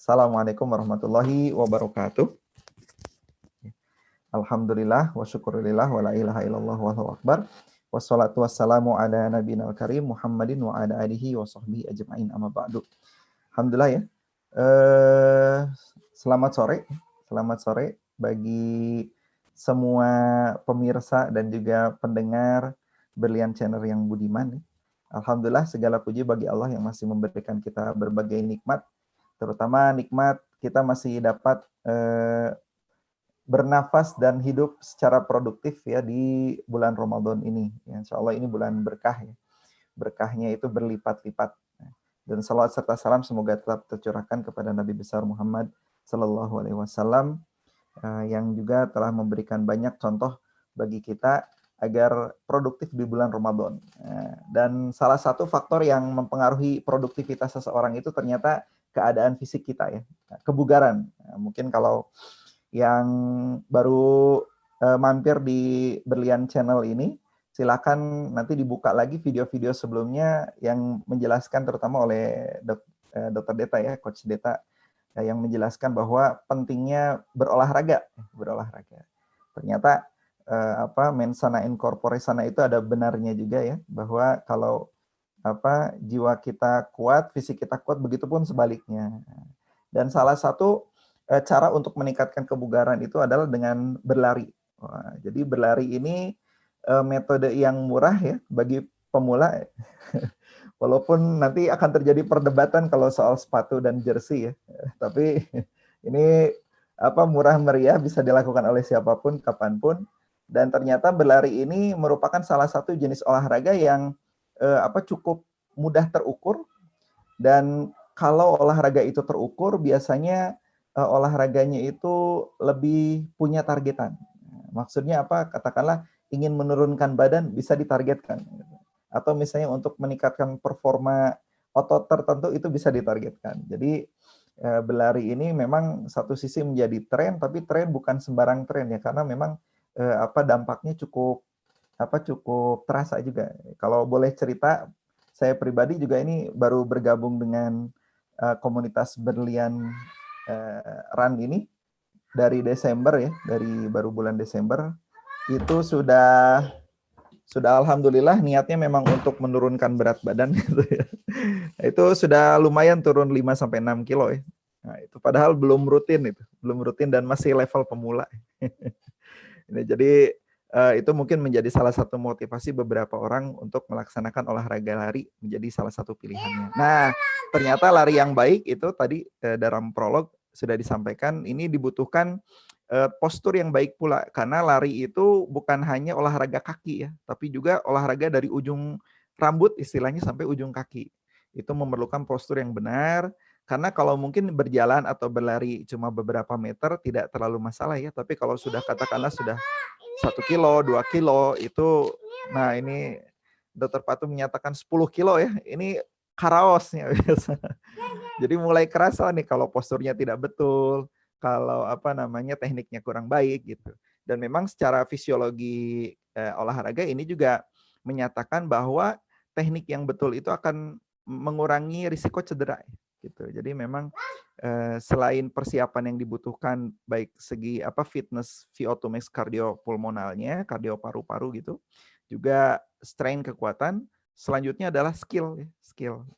Assalamualaikum warahmatullahi wabarakatuh. Alhamdulillah wa syukurillah wa la ilaha illallah wallahu akbar. Wassalatu wassalamu ala nabiyina karim Muhammadin wa ala alihi wa sahbihi ajma'in amma ba'du. Alhamdulillah ya. Selamat sore bagi semua pemirsa dan juga pendengar Berlian Channel yang budiman. Alhamdulillah segala puji bagi Allah yang masih memberikan kita berbagai nikmat, terutama nikmat kita masih dapat bernafas dan hidup secara produktif ya di bulan Ramadan ini. Ya, insya Allah ini bulan berkah ya. Berkahnya itu berlipat-lipat. Dan salawat serta salam semoga tetap tercurahkan kepada Nabi besar Muhammad Sallallahu Alaihi Wasallam yang juga telah memberikan banyak contoh bagi kita agar produktif di bulan Ramadan. Dan salah satu faktor yang mempengaruhi produktivitas seseorang itu ternyata keadaan fisik kita ya, kebugaran. Mungkin kalau yang baru mampir di Berlian Channel ini, silakan nanti dibuka lagi video-video sebelumnya yang menjelaskan terutama oleh Dr. Deta ya, Coach Deta, yang menjelaskan bahwa pentingnya berolahraga. Ternyata mens sana in corpore sana itu ada benarnya juga ya, bahwa kalau jiwa kita kuat, fisik kita kuat, begitupun sebaliknya. Dan salah satu cara untuk meningkatkan kebugaran itu adalah dengan berlari. Jadi berlari ini metode yang murah ya bagi pemula. Walaupun nanti akan terjadi perdebatan kalau soal sepatu dan jersey ya. Tapi ini murah meriah, bisa dilakukan oleh siapapun kapanpun. Dan ternyata berlari ini merupakan salah satu jenis olahraga yang cukup mudah terukur. Dan kalau olahraga itu terukur, biasanya olahraganya itu lebih punya targetan. Maksudnya apa? Katakanlah ingin menurunkan badan bisa ditargetkan. Atau misalnya untuk meningkatkan performa otot tertentu itu bisa ditargetkan. Jadi berlari ini memang satu sisi menjadi tren, tapi tren bukan sembarang tren ya, karena memang dampaknya cukup terasa juga. Kalau boleh cerita, saya pribadi juga ini baru bergabung dengan komunitas Berlian Run ini dari Desember ya, dari baru bulan Desember. Itu sudah alhamdulillah niatnya memang untuk menurunkan berat badan gitu ya. Itu sudah lumayan turun 5-6 kilo ya. Nah, itu padahal belum rutin dan masih level pemula. Jadi itu mungkin menjadi salah satu motivasi beberapa orang untuk melaksanakan olahraga lari menjadi salah satu pilihannya. Nah, ternyata lari yang baik itu tadi dalam prolog sudah disampaikan, ini dibutuhkan postur yang baik pula, karena lari itu bukan hanya olahraga kaki ya, tapi juga olahraga dari ujung rambut istilahnya sampai ujung kaki. Itu memerlukan postur yang benar, karena kalau mungkin berjalan atau berlari cuma beberapa meter tidak terlalu masalah ya, tapi kalau sudah katakanlah sudah 1 kilo, 2 kilo itu, nah ini Dr. Patu menyatakan 10 kilo ya, ini karaosnya biasa. Jadi mulai kerasa nih kalau posturnya tidak betul, kalau tekniknya kurang baik gitu. Dan memang secara fisiologi olahraga ini juga menyatakan bahwa teknik yang betul itu akan mengurangi risiko cedera gitu. Jadi memang selain persiapan yang dibutuhkan baik segi fitness VO2 max kardiopulmonalnya, kardio paru-paru gitu, juga strain kekuatan. Selanjutnya adalah skill.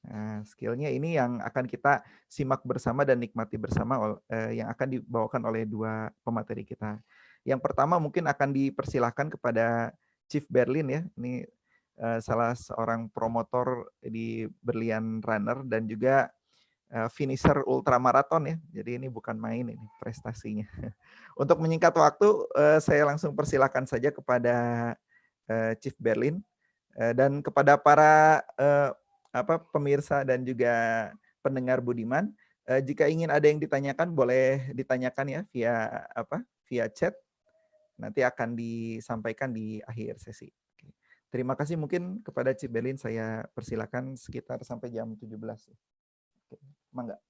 Nah, skillnya ini yang akan kita simak bersama dan nikmati bersama yang akan dibawakan oleh dua pemateri kita. Yang pertama mungkin akan dipersilahkan kepada Chief Berlin ya. Ini salah seorang promotor di Berlian Runner dan juga finisher ultramaraton ya. Jadi ini bukan main ini prestasinya. Untuk menyingkat waktu, saya langsung persilakan saja kepada Chief Berlin. Dan kepada para pemirsa dan juga pendengar budiman, jika ingin ada yang ditanyakan boleh ditanyakan ya via chat. Nanti akan disampaikan di akhir sesi. Oke. Terima kasih, mungkin kepada Chief Berlin saya persilakan sekitar sampai jam 17. Oke. Mangga.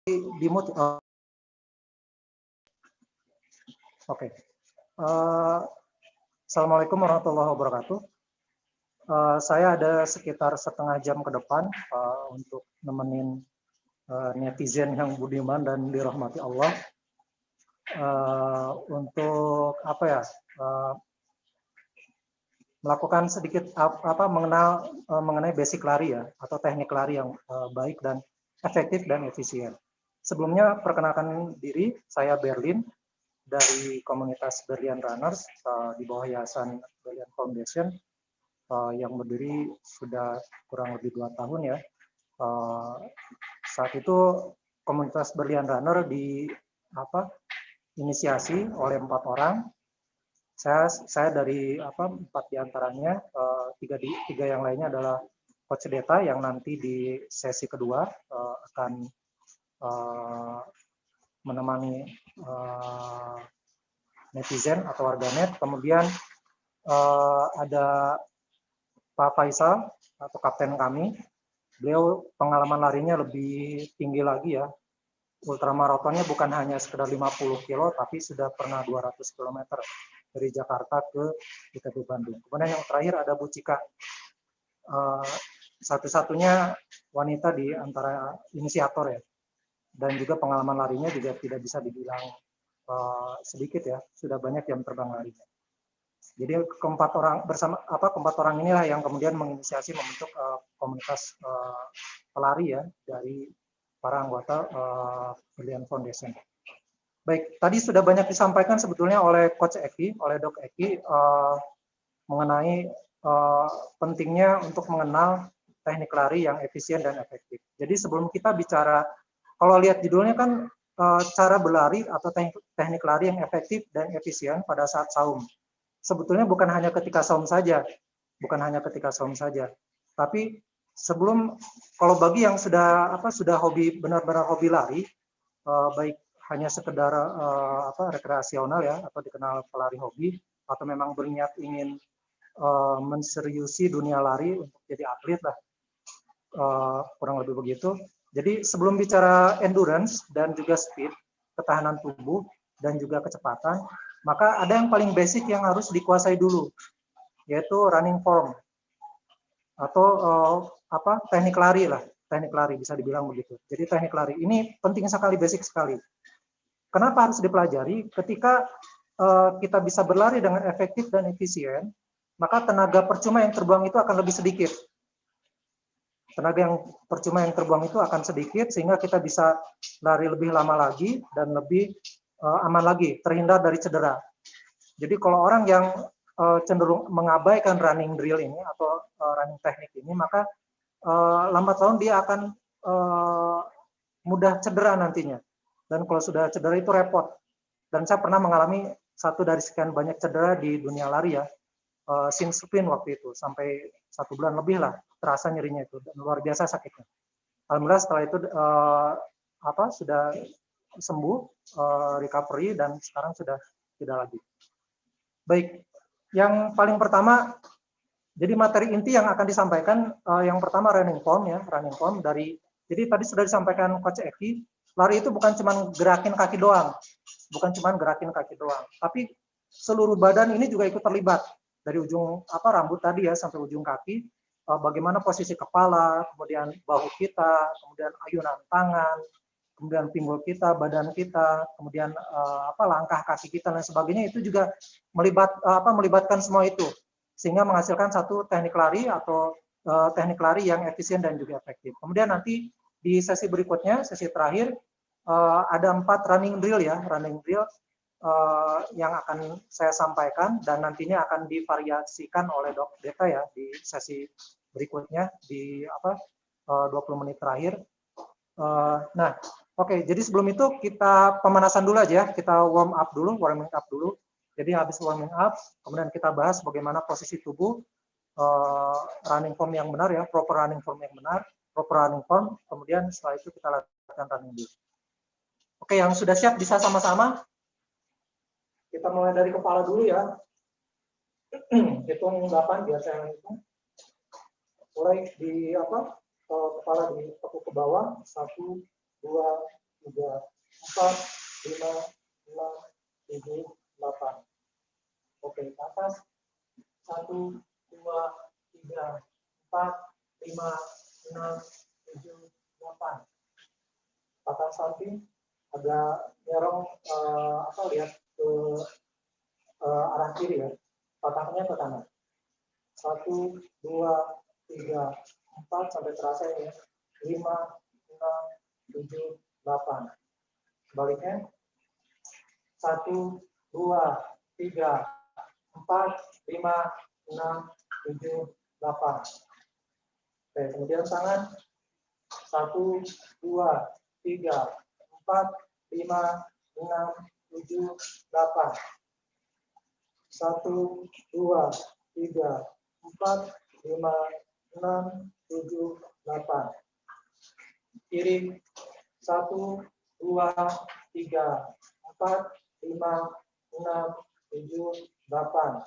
Di mute. Oke. Assalamualaikum warahmatullahi wabarakatuh. Saya ada sekitar setengah jam ke depan untuk nemenin netizen yang budiman dan dirahmati Allah untuk apa ya, melakukan sedikit mengenai basic lari ya, atau teknik lari yang baik dan efektif dan efisien. Sebelumnya perkenalkan diri, saya Berlin dari komunitas Berlian Runners di bawah Yayasan Berlian Foundation yang berdiri sudah kurang lebih 2 tahun ya. Saat itu komunitas Berlian Runner inisiasi oleh 4 orang. Saya dari 4 diantaranya, 3 yang lainnya adalah Coach Deta yang nanti di sesi kedua akan menemani netizen atau warganet. Kemudian ada Pak Faisal atau kapten kami. Beliau pengalaman larinya lebih tinggi lagi ya. Ultramaratonnya bukan hanya sekedar 50 kilo, tapi sudah pernah 200 km dari Jakarta ke ITB Bandung. Kemudian yang terakhir ada Bu Cika, satu-satunya wanita di antara inisiator ya. Dan juga pengalaman larinya juga tidak bisa dibilang sedikit ya, sudah banyak yang terbang larinya. Jadi keempat orang inilah yang kemudian menginisiasi membentuk komunitas pelari ya dari para anggota Berlian Foundation. Baik, tadi sudah banyak disampaikan sebetulnya oleh Coach Eki, oleh Dok Eki mengenai pentingnya untuk mengenal teknik lari yang efisien dan efektif. Jadi sebelum kita bicara, kalau lihat judulnya kan cara berlari atau teknik lari yang efektif dan efisien pada saat saum. Sebetulnya bukan hanya ketika saum saja, tapi sebelum, kalau bagi yang sudah hobi, benar-benar hobi lari, baik hanya sekedar rekreasional ya, atau dikenal pelari hobi, atau memang berniat ingin menseriusi dunia lari untuk jadi atlet lah, kurang lebih begitu. Jadi sebelum bicara endurance dan juga speed, ketahanan tubuh dan juga kecepatan, maka ada yang paling basic yang harus dikuasai dulu, yaitu running form atau teknik lari lah, teknik lari bisa dibilang begitu. Jadi teknik lari ini penting sekali, basic sekali. Kenapa harus dipelajari? Ketika kita bisa berlari dengan efektif dan efisien, maka tenaga percuma yang terbuang itu akan lebih sedikit. Tenaga yang percuma yang terbuang itu akan sedikit, sehingga kita bisa lari lebih lama lagi dan lebih aman lagi, terhindar dari cedera. Jadi kalau orang yang cenderung mengabaikan running drill ini atau running teknik ini, maka lambat laun dia akan mudah cedera nantinya. Dan kalau sudah cedera itu repot. Dan saya pernah mengalami satu dari sekian banyak cedera di dunia lari ya, shin splint waktu itu, sampai 1 bulan lebih lah terasa nyerinya itu, dan luar biasa sakitnya. Alhamdulillah setelah itu sudah sembuh, recovery, dan sekarang sudah tidak lagi. Baik, yang paling pertama, jadi materi inti yang akan disampaikan, yang pertama running form ya, running form dari, jadi tadi sudah disampaikan Coach Eki, lari itu bukan cuma gerakin kaki doang, tapi seluruh badan ini juga ikut terlibat, dari ujung rambut tadi ya sampai ujung kaki, bagaimana posisi kepala, kemudian bahu kita, kemudian ayunan tangan, kemudian pinggul kita, badan kita, kemudian langkah kaki kita dan sebagainya, itu juga melibatkan semua itu, sehingga menghasilkan satu teknik lari atau teknik lari yang efisien dan juga efektif. Kemudian nanti di sesi berikutnya, sesi terakhir, ada 4 running drill ya, yang akan saya sampaikan dan nantinya akan divariasikan oleh Dok Deta ya di sesi berikutnya di 20 menit terakhir. Nah, oke, jadi sebelum itu kita pemanasan dulu aja, kita warming up dulu. Jadi habis warming up, kemudian kita bahas bagaimana posisi tubuh, running form yang benar ya, proper running form, kemudian setelah itu kita lakukan running dulu. Oke, yang sudah siap bisa sama-sama. Kita mulai dari kepala dulu ya. Hitung 8 biar saya hitung. Mulai di kepala ditekuk ke bawah, 1, 2, 3, 4, 5, 6, 7, 8. Oke, ke atas. 1, 2, 3, 4, 5, 6, 7, 8. Patah samping agak nyerong lihat ke arah kiri ya. Patahnya ke kanan. 1, 2, 3, 4 sampai terasa ini. 5, 6, 7, 8. Sebaliknya 1, 2, 3, 4, 5, 6, 7, 8. Oke, kemudian tangan 1, 2, 3, 4, 5, 6, 7, 8. 1, 2, 3, 4, 5, 6, 7, 8. Kiri 1, 2, 3, 4, 5, 6, 7, 8.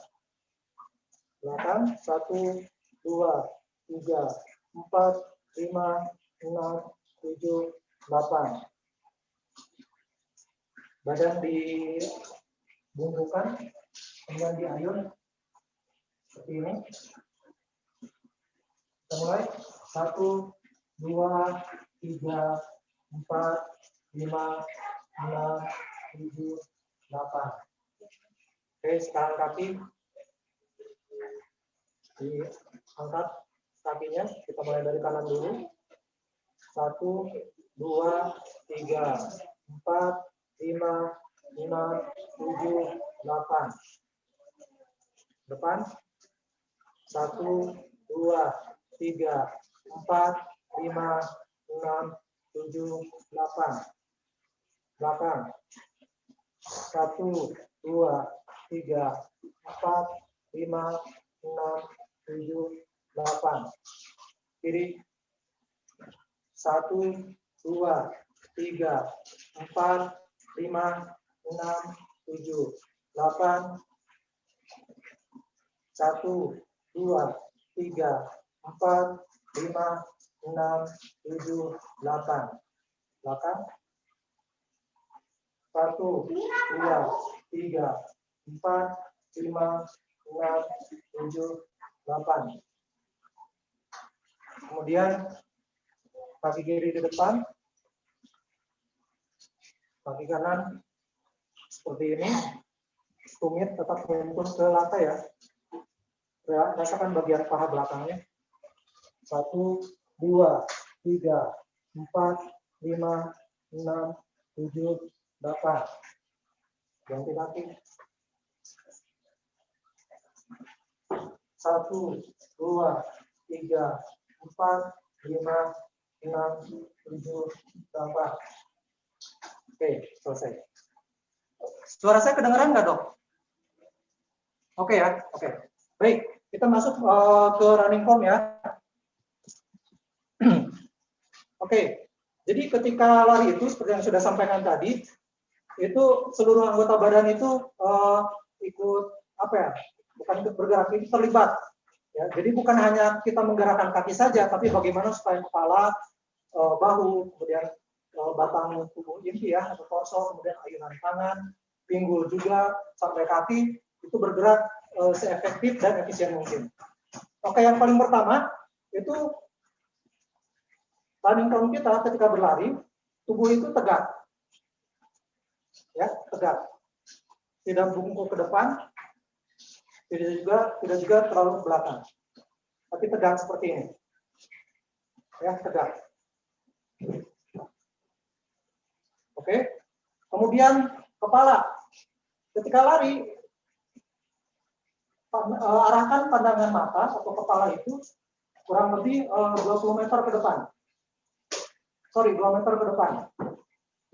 Belakang 1, 2, 3, 4, 5, 6, 7, 8. Badan dibungkukan, kemudian diayun seperti ini. Kita mulai 1, 2, 3, 4, 5, 6, 7, 8. Oke, sekarang kaki diangkat kakinya. Kita mulai dari kanan dulu. 1, 2, 3, 4, 5, 6, 7, 8. Depan 1, 2, 3, 4, 5, 6, 7, 8. Belakang 1, 2, 3, 4, 5, 6, 7, 8. Kiri 1, 2, 3, 4, 5, 6, 7, 8. 1, 2, 3, 4, 5, 6, 7, 8. Belakang 1, 2, 3, 4, 5, 6, 7, 8. Kemudian kaki kiri di depan, kaki kanan seperti ini, tumit tetap menyentuh ke lantai ya. Rasakan bagian paha belakangnya. 1, 2, 3, 4, 5, 6, 7, 8. Ganti kaki. 1, 2, 3, 4, 5, 6, 7, 8. Oke, selesai. Suara saya kedengaran nggak, Dok? Oke ya, oke. Baik, kita masuk ke running form ya. Oke, jadi ketika lari itu seperti yang sudah sampaikan tadi, itu seluruh anggota badan itu ikut apa ya? Bukan ikut bergerak, itu terlibat. Ya, jadi bukan hanya kita menggerakkan kaki saja, tapi bagaimana supaya kepala, bahu, kemudian batang tubuh inti ya, atau torso, kemudian ayunan tangan, pinggul juga sampai kaki itu bergerak seefektif dan efisien mungkin. Oke, yang paling pertama itu running form kita ketika berlari, tubuh itu tegak, ya tegak, tidak bungkuk ke depan, tidak juga terlalu ke belakang, tapi tegak seperti ini, ya tegak. Oke, kemudian kepala, ketika lari, arahkan pandangan mata atau kepala itu kurang lebih 20 meter ke depan. Sorry, 2 meter ke depan.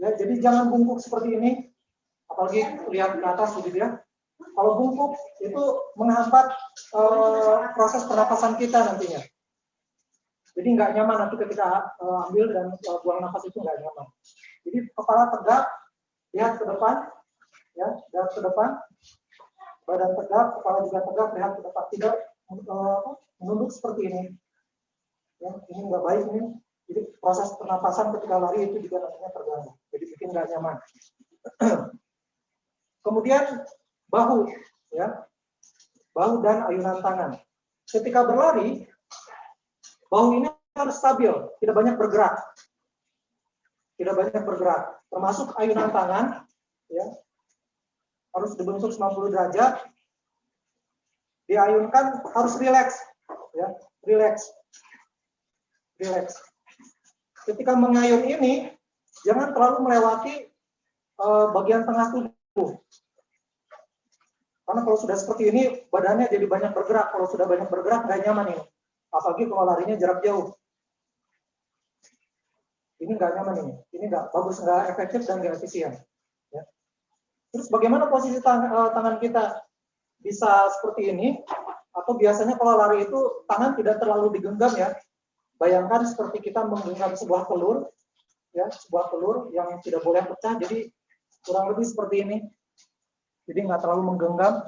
Ya, jadi jangan bungkuk seperti ini, apalagi lihat ke atas begitu ya. Kalau bungkuk itu menghambat proses pernapasan kita nantinya. Jadi nggak nyaman nanti ketika ambil dan buang nafas itu nggak nyaman. Jadi kepala tegak, lihat ke depan, ya, lihat ke depan, badan tegak, kepala juga tegak, lihat ke depan, tidak menunduk seperti ini. Ya, ini nggak baik ini. Jadi proses pernapasan ketika lari itu juga nantinya terganggu. Jadi bikin nggak nyaman. Kemudian bahu, ya, bahu dan ayunan tangan. Ketika berlari, bahu ini harus stabil, tidak banyak bergerak. Tidak banyak bergerak. Termasuk ayunan tangan, ya, harus dibentuk 90 derajat. Diayunkan harus rileks, ya, rileks. Rileks. Ketika mengayun ini, jangan terlalu melewati bagian tengah tubuh. Karena kalau sudah seperti ini, badannya jadi banyak bergerak. Kalau sudah banyak bergerak, nggak nyaman ini. Apalagi kalau larinya jarak jauh. Ini nggak nyaman ini. Ini nggak bagus, nggak efektif, dan nggak efisien. Ya. Terus bagaimana posisi tangan kita bisa seperti ini? Atau biasanya kalau lari itu, tangan tidak terlalu digenggam ya. Bayangkan seperti kita menggenggam sebuah telur, ya, sebuah telur yang tidak boleh pecah. Jadi kurang lebih seperti ini. Jadi nggak terlalu menggenggam,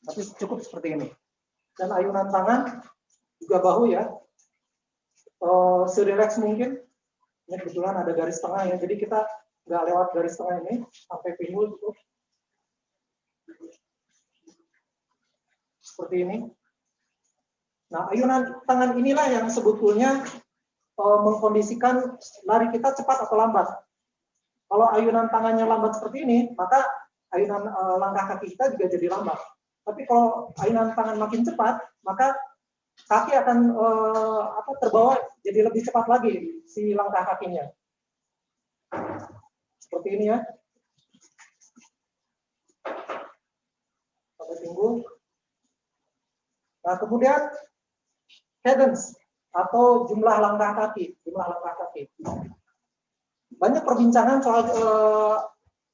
tapi cukup seperti ini. Dan ayunan tangan, juga bahu ya, serileks mungkin. Ini kebetulan ada garis tengah ya, jadi kita nggak lewat garis tengah ini, sampai pinggul gitu. Seperti ini. Nah, ayunan tangan inilah yang sebetulnya mengkondisikan lari kita cepat atau lambat. Kalau ayunan tangannya lambat seperti ini, maka ayunan langkah kaki kita juga jadi lambat. Tapi kalau ayunan tangan makin cepat, maka kaki akan terbawa jadi lebih cepat lagi si langkah kakinya. Seperti ini ya. Sampai pinggul. Nah, kemudian cadence atau jumlah langkah kaki, Banyak perbincangan soal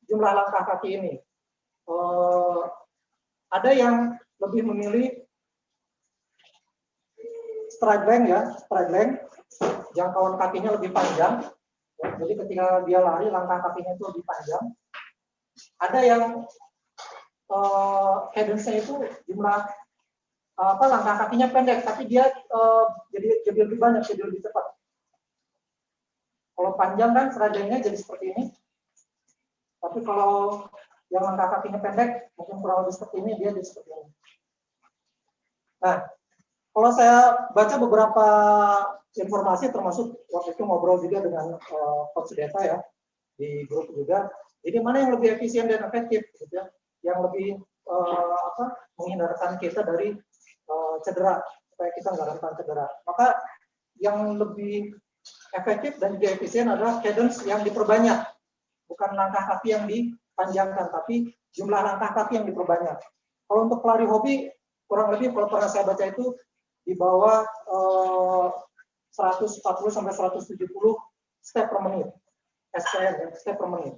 jumlah langkah kaki ini. Ada yang lebih memilih stride length ya, stride length, jangkauan kakinya lebih panjang. Ya, jadi ketika dia lari, langkah kakinya itu lebih panjang. Ada yang cadence-nya itu jumlah langkah kakinya pendek, tapi dia jadi lebih banyak, jadi lebih cepat. Kalau panjang kan stride length-nya jadi seperti ini. Tapi kalau yang langkah kakinya pendek, mungkin kurang lebih seperti ini, dia jadi seperti ini. Nah, kalau saya baca beberapa informasi, termasuk waktu itu ngobrol juga dengan Coach Deta ya, di grup juga. Jadi mana yang lebih efisien dan efektif, gitu ya? Yang lebih menghindarkan kita dari cedera, supaya kita nggak rentan cedera. Maka yang lebih efektif dan juga efisien adalah cadence yang diperbanyak, bukan langkah kaki yang dipanjangkan, tapi jumlah langkah kaki yang diperbanyak. Kalau untuk pelari hobi, kurang lebih kalau pernah saya baca itu di bawah 140 sampai 170 step per menit, SPM, step per menit.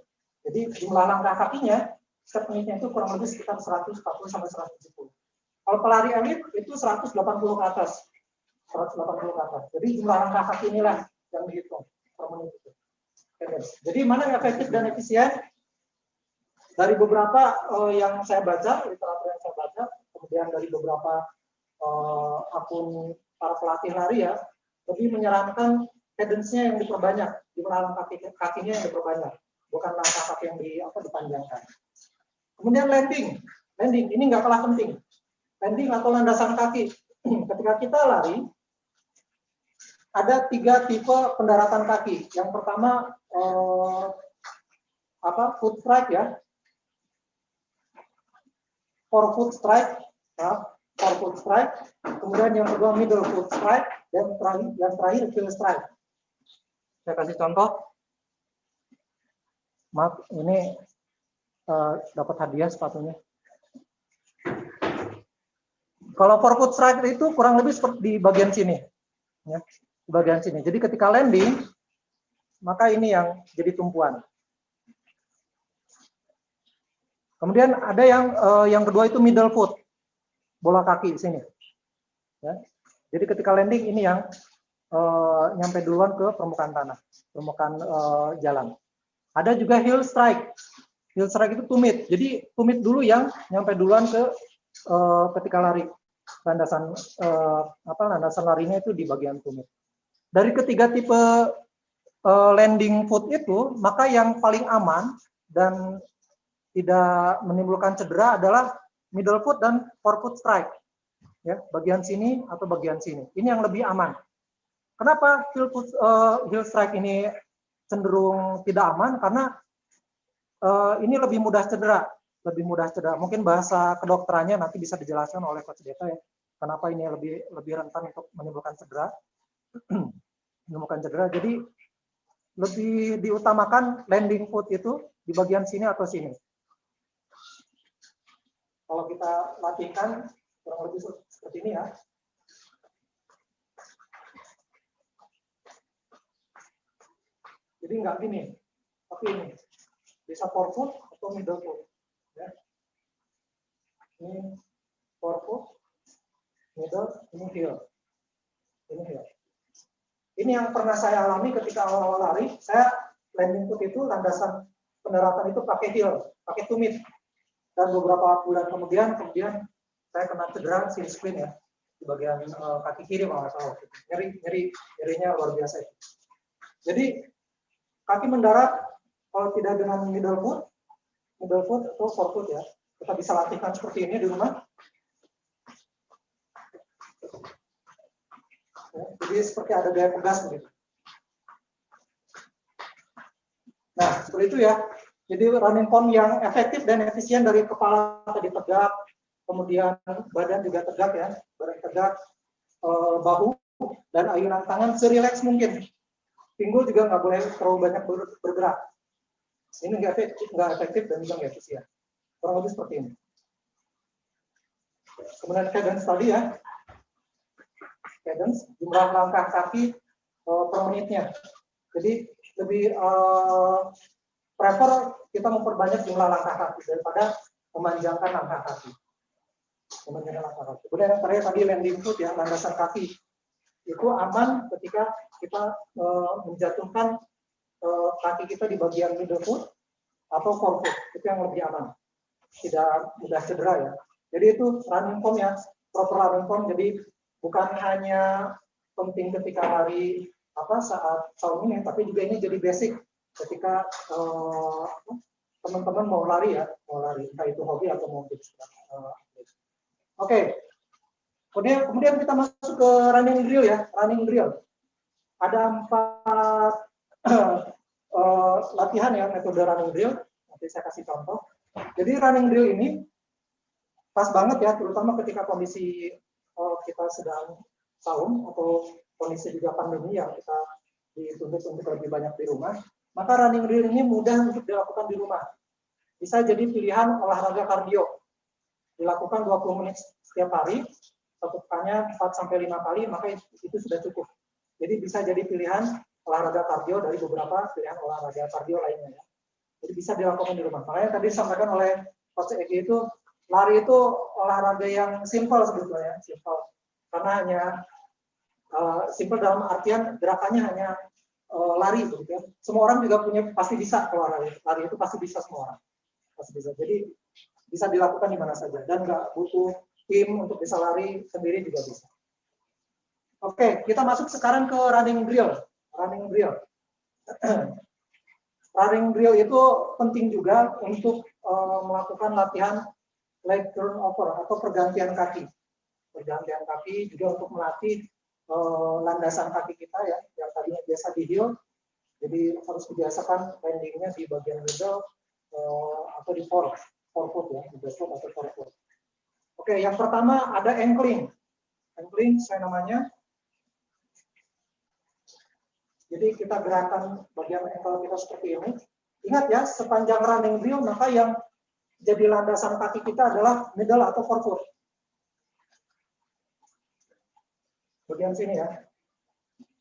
Jadi jumlah langkah kakinya, step menitnya itu kurang lebih sekitar 140 sampai 170. Kalau pelari elit itu 180 ke atas, 180 ke atas. Jadi jumlah langkah kaki inilah yang dihitung per menit itu. Jadi mana yang efektif dan efisien? Dari beberapa yang saya baca, literatur yang saya baca, kemudian dari beberapa akun para pelatih lari ya, lebih menyarankan cadence-nya yang diperbanyak, jumlah langkah kakinya yang diperbanyak, bukan langkah kaki yang dipanjangkan. Kemudian landing ini nggak kalah penting. Landing atau landasan kaki. Ketika kita lari, ada 3 tipe pendaratan kaki. Yang pertama foot strike ya, forefoot strike, forefoot strike. Kemudian yang kedua middle foot strike, dan yang terakhir heel strike. Saya kasih contoh. Maaf, ini dapat hadiah sepatunya. Kalau forefoot strike itu kurang lebih seperti di bagian sini, ya, di bagian sini. Jadi ketika landing, maka ini yang jadi tumpuan. Kemudian ada yang kedua itu middle foot, bola kaki di sini. Ya. Jadi ketika landing ini yang nyampe duluan ke permukaan tanah, permukaan jalan. Ada juga heel strike. Heel strike itu tumit. Jadi tumit dulu yang nyampe duluan ke ketika lari. Landasan landasan larinya itu di bagian tumit. Dari ketiga tipe landing foot itu, maka yang paling aman dan tidak menimbulkan cedera adalah middle foot dan forefoot strike. Ya, bagian sini atau bagian sini. Ini yang lebih aman. Kenapa heel strike ini cenderung tidak aman? Karena ini lebih mudah cedera. Lebih mudah cedera. Mungkin bahasa kedokterannya nanti bisa dijelaskan oleh Coach Deta ya. Kenapa ini lebih rentan untuk menimbulkan cedera. Menimbulkan cedera. Jadi lebih diutamakan landing foot itu di bagian sini atau sini. Kalau kita latihkan kurang lebih seperti ini ya. Jadi nggak gini, tapi ini bisa forefoot atau middle foot. Ya. Ini forefoot, middle, ini heel. Ini heel. Ini yang pernah saya alami ketika awal-awal lari. Saya landing foot itu landasan pendaratan itu pakai heel, pakai tumit. Dan beberapa bulan kemudian saya kena cedera shin splint ya di bagian kaki kiri kalau nggak salah. Nyerinya luar biasa itu. Jadi kaki mendarat kalau tidak dengan middle foot atau forefoot ya. Kita bisa latihkan seperti ini di rumah. Ya, jadi seperti ada gaya pegas begitu. Nah, seperti itu ya. Jadi running form yang efektif dan efisien dari kepala tadi tegak, kemudian badan juga tegak ya, badan tegak, bahu dan ayunan tangan serileks mungkin. Pinggul juga nggak boleh terlalu banyak bergerak. Ini nggak efektif dan juga nggak efisien. Kurang lebih seperti ini. Kemudian cadence tadi ya, cadence jumlah langkah kaki per menitnya. Jadi lebih prefer kita memperbanyak jumlah langkah kaki daripada memanjangkan langkah kaki. Kemudian yang terakhir tadi landing foot ya, landasan kaki. Itu aman ketika kita menjatuhkan kaki kita di bagian middle foot atau forefoot. Itu yang lebih aman. Tidak mudah cedera ya. Jadi itu running form ya, proper running form. Jadi bukan hanya penting ketika lari saat tahun ini, tapi juga ini jadi basic ketika teman-teman mau lari, entah itu hobi atau mau jadi Oke. Kemudian kita masuk ke running drill ya, running drill. Ada 4 latihan ya, metode running drill. Nanti saya kasih contoh. Jadi running drill ini pas banget ya, terutama ketika kondisi kita sedang saum atau kondisi juga pandemi yang kita dituntut untuk lebih banyak di rumah. Maka running drill ini mudah untuk dilakukan di rumah. Bisa jadi pilihan olahraga kardio. Dilakukan 20 menit setiap hari, satu pekannya 4-5 kali, maka itu sudah cukup. Jadi bisa jadi pilihan olahraga kardio dari beberapa pilihan olahraga kardio lainnya. Jadi bisa dilakukan di rumah. Makanya tadi disampaikan oleh Coach Egi itu, lari itu olahraga yang simple sebetulnya. Simple. Karena hanya simple dalam artian gerakannya hanya lari gitu ya. Semua orang juga pasti bisa kalau lari. Lari itu pasti bisa semua orang. Pasti bisa. Jadi bisa dilakukan di mana saja dan nggak butuh tim untuk bisa lari sendiri juga bisa. Oke, kita masuk sekarang ke running drill. Running drill. Running drill itu penting juga untuk melakukan latihan leg turnover atau pergantian kaki. Pergantian kaki juga untuk melatih landasan kaki kita ya, yang tadinya biasa di heel, jadi harus dibiasakan landingnya di bagian middle atau di forefoot ya, middle foot atau forefoot. Oke, yang pertama ada ankling. Ankling saya namanya. Jadi kita gerakan bagian ankle kita seperti ini. Ingat ya, sepanjang running drill maka yang jadi landasan kaki kita adalah middle atau forefoot. Bagian sini ya,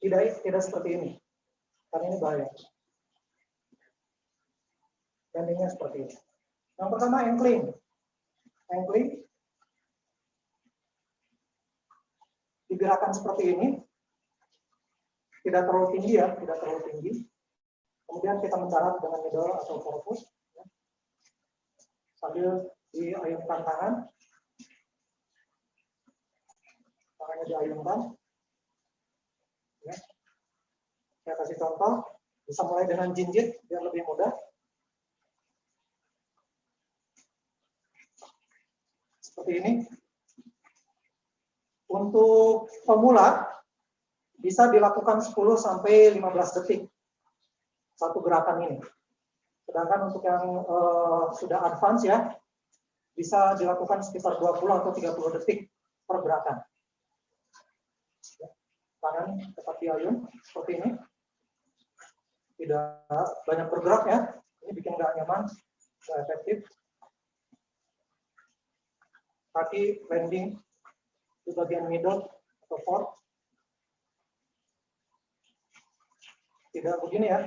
tidak seperti ini, karena ini bahaya. Landingnya seperti ini. Yang pertama ankling. Ankling digerakkan seperti ini, tidak terlalu tinggi ya, tidak terlalu tinggi. Kemudian kita mendarat dengan middle atau forefoot, ya. Sambil diayunkan tangan. Tangannya diayunkan. Ya. Saya kasih contoh, bisa mulai dengan jinjit biar lebih mudah. seperti ini. Untuk pemula bisa dilakukan 10 sampai 15 detik satu gerakan ini. Sedangkan untuk yang sudah advance ya, bisa dilakukan sekitar 20 atau 30 detik per gerakan. Tangan tetap diayun seperti ini. Tidak banyak bergerak ya. Ini bikin nggak nyaman, nggak efektif. Kaki landing di bagian middle atau forward. Tidak begini ya.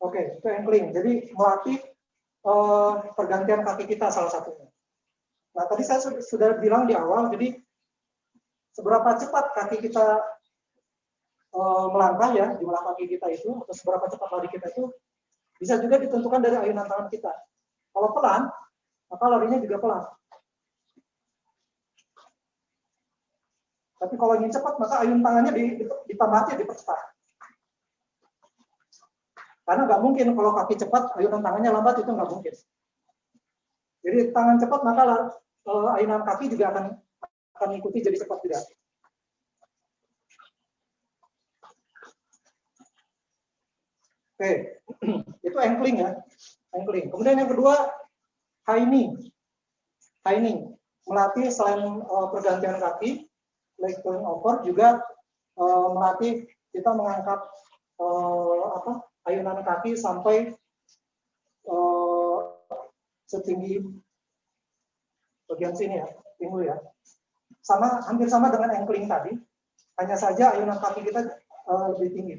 Oke, itu ankling. Jadi melatih pergantian kaki kita salah satunya. Nah, tadi saya sudah bilang di awal, jadi seberapa cepat kaki kita melangkah ya, jumlah kaki kita itu, atau seberapa cepat lari kita itu, bisa juga ditentukan dari ayunan tangan kita. Kalau pelan, maka larinya juga pelan. Tapi kalau ingin cepat, maka ayun tangannya ditambah aja, dipercepat. Karena nggak mungkin kalau kaki cepat, ayunan tangannya lambat, itu nggak mungkin. Jadi tangan cepat, maka ayunan kaki juga akan mengikuti jadi cepat juga. Oke, itu ankling ya, ankling. Kemudian yang kedua, high knee. High knee, melatih selain pergantian kaki, leg turn over, juga melatih kita mengangkat ayunan kaki sampai setinggi bagian sini ya, pinggul ya. Hampir sama dengan ankling tadi, hanya saja ayunan kaki kita lebih tinggi.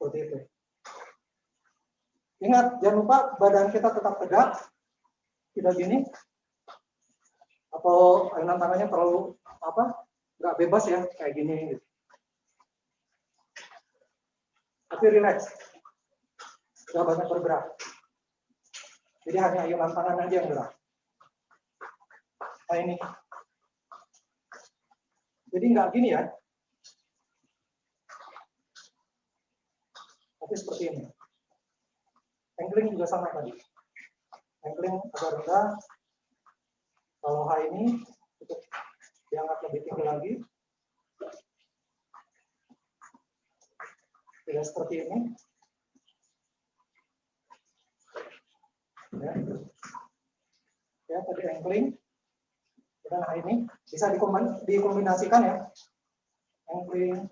Seperti itu. Ingat, jangan lupa badan kita tetap tegak, tidak gini, atau ayunan tangannya terlalu nggak bebas ya, kayak gini. Gitu. Tapi relax, nggak banyak bergerak. Jadi hanya ayunan tangan aja yang gerak. Nah ini, jadi nggak gini ya, tapi seperti ini. Ankling juga sama tadi. Ankling agak rendah. Kalau high ini untuk diangkat lebih tinggi lagi. Tidak seperti ini. Ya, tadi ankling. Dan high ini bisa dikombinasikan ya. Ankling.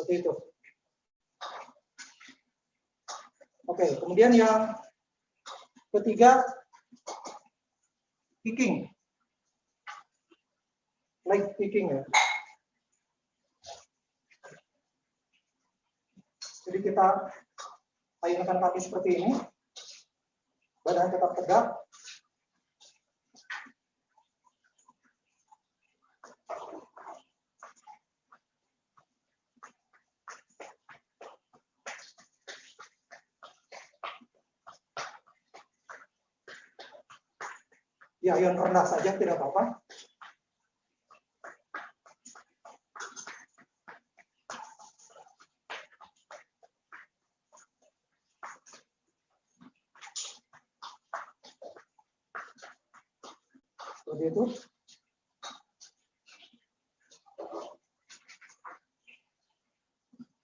Seperti itu. Oke, kemudian yang ketiga, kicking. Leg kicking ya. Jadi kita ayunkan kaki seperti ini. Badan tetap tegak. Ya, ayun rendah saja tidak apa-apa. Seperti itu.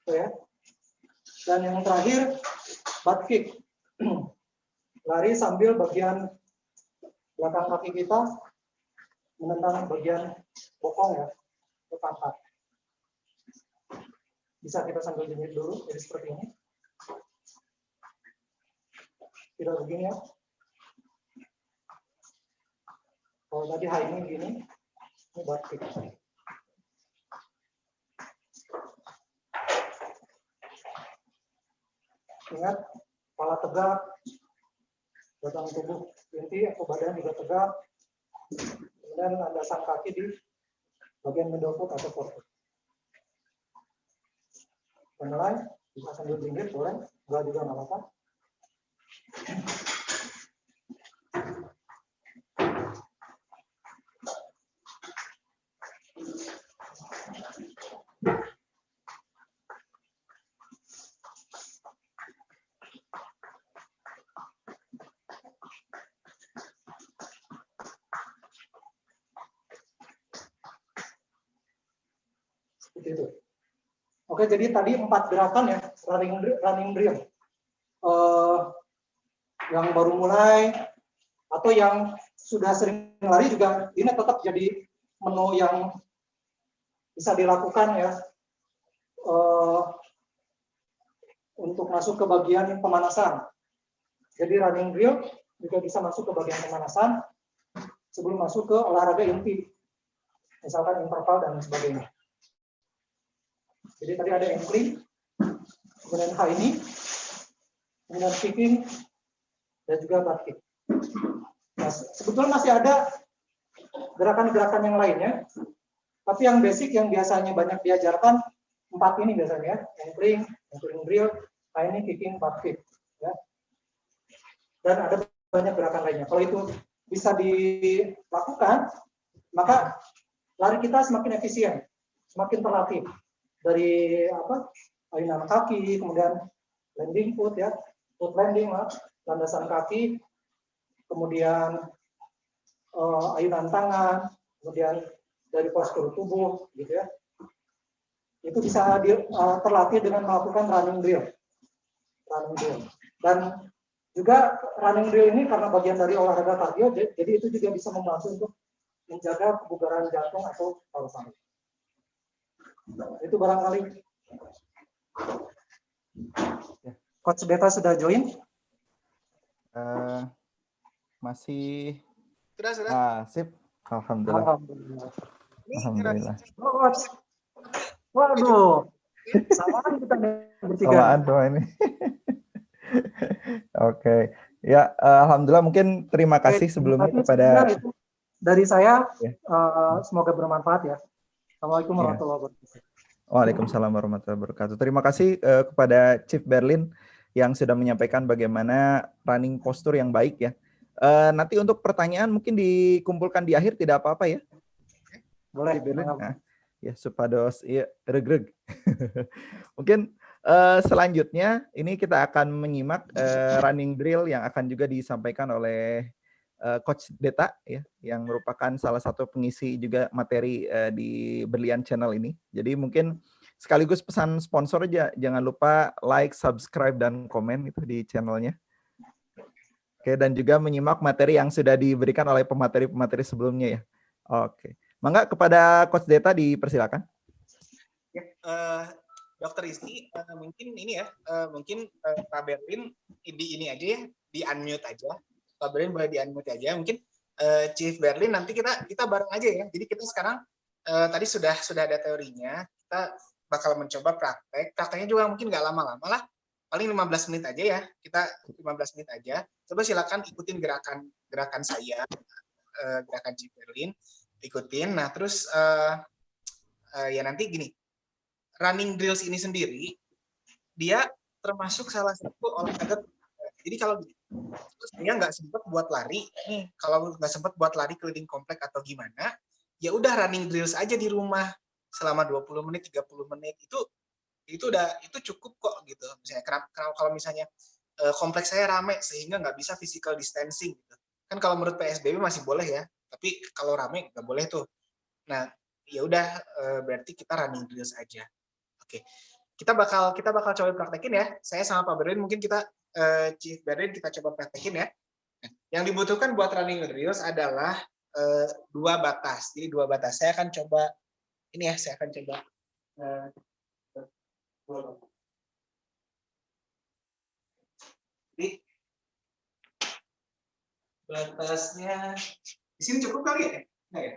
Ya. Dan yang terakhir, butt kick. Lari sambil bagian belakang kaki kita menentang bagian bokong ya, ke pantat. Bisa kita sambil jengit dulu, jadi seperti ini. Tidak begini ya. Kalau tadi high ini begini, ini butt kick. Ingat, kepala tegak, batang tubuh inti atau badan juga tegak, kemudian landasan kaki di bagian middle foot atau forefoot. Mulai, bisa sambil jengit boleh. Enggak juga nggak apa-apa. Seperti itu. Oke, jadi tadi 4 gerakan ya, running drill. Yang baru mulai atau yang sudah sering lari juga ini tetap jadi menu yang bisa dilakukan ya untuk masuk ke bagian pemanasan. Jadi running drill juga bisa masuk ke bagian pemanasan sebelum masuk ke olahraga inti, misalkan interval dan sebagainya. Jadi tadi ada ankling, kemudian high knee, kemudian kicking, dan juga butt kick. Nah, sebetulnya masih ada gerakan-gerakan yang lainnya, tapi yang basic yang biasanya banyak diajarkan 4 ini biasanya, ankling drill, high knee, kicking, butt kick. Ya. Dan ada banyak gerakan lainnya. Kalau itu bisa dilakukan, maka lari kita semakin efisien, semakin terlatih. Dari ayunan kaki, kemudian landing foot ya, foot landing, landasan kaki, kemudian ayunan tangan, kemudian dari postur tubuh, gitu ya. Itu bisa terlatih dengan melakukan running drill. Dan juga running drill ini karena bagian dari olahraga kardio, jadi itu juga bisa membantu untuk menjaga kebugaran jantung atau paru-paru. Itu barangkali. Coach Deta sudah join? Masih. Sudah. Sip. Alhamdulillah. Alhamdulillah. Waduh. Samaan kita bertiga. Samaan tuh ini. Oke. Ya, alhamdulillah, mungkin terima kasih sebelumnya kepada dari saya. Semoga bermanfaat ya. Assalamualaikum warahmatullahi wabarakatuh. Waalaikumsalam warahmatullahi wabarakatuh. Terima kasih kepada Chief Berlin yang sudah menyampaikan bagaimana running postur yang baik ya. Nanti untuk pertanyaan mungkin dikumpulkan di akhir, tidak apa-apa ya? Boleh. Nah, ya, supados ya regreg. Mungkin selanjutnya ini kita akan menyimak running drill yang akan juga disampaikan oleh Coach Deta ya, yang merupakan salah satu pengisi juga materi di Berlian Channel ini. Jadi mungkin sekaligus pesan sponsor aja, jangan lupa like, subscribe, dan komen itu di channelnya. Oke, dan juga menyimak materi yang sudah diberikan oleh pemateri-pemateri sebelumnya ya. Oke, mangga kepada Coach Deta dipersilakan. Ya, Dokter Isti, mungkin ini ya, mungkin Pak Berlin di ini aja ya, di unmute aja. Pak Berlin boleh di unmute aja. Mungkin Chief Berlin nanti kita bareng aja ya. Jadi kita sekarang tadi sudah ada teorinya. Kita bakal mencoba praktek. Prakteknya juga mungkin nggak lama-lama lah. Paling 15 menit aja ya. Kita 15 menit aja. Coba silakan ikutin gerakan saya, gerakan Chief Berlin. Ikutin. Nah terus ya nanti gini. Running drills ini sendiri, dia termasuk salah satu olahraga. Jadi kalau saya nggak sempat buat lari, nih kalau nggak sempat buat lari keliling komplek atau gimana, ya udah running drills aja di rumah selama 20 menit, 30 menit itu cukup kok gitu. Misalnya kalau misalnya kompleks saya rame sehingga nggak bisa physical distancing gitu. Kan kalau menurut PSBB masih boleh ya, tapi kalau rame nggak boleh tuh. Nah, ya udah berarti kita running drills aja. Oke. Kita bakal coba praktekin ya. Saya sama Pak Berlin mungkin kita Chief Berlin kita coba praktekin ya. Yang dibutuhkan buat running drills adalah 2 batas. Jadi 2 batas. Saya akan coba ini ya, saya akan coba jadi batasnya di sini cukup kali ya? Nah, ya.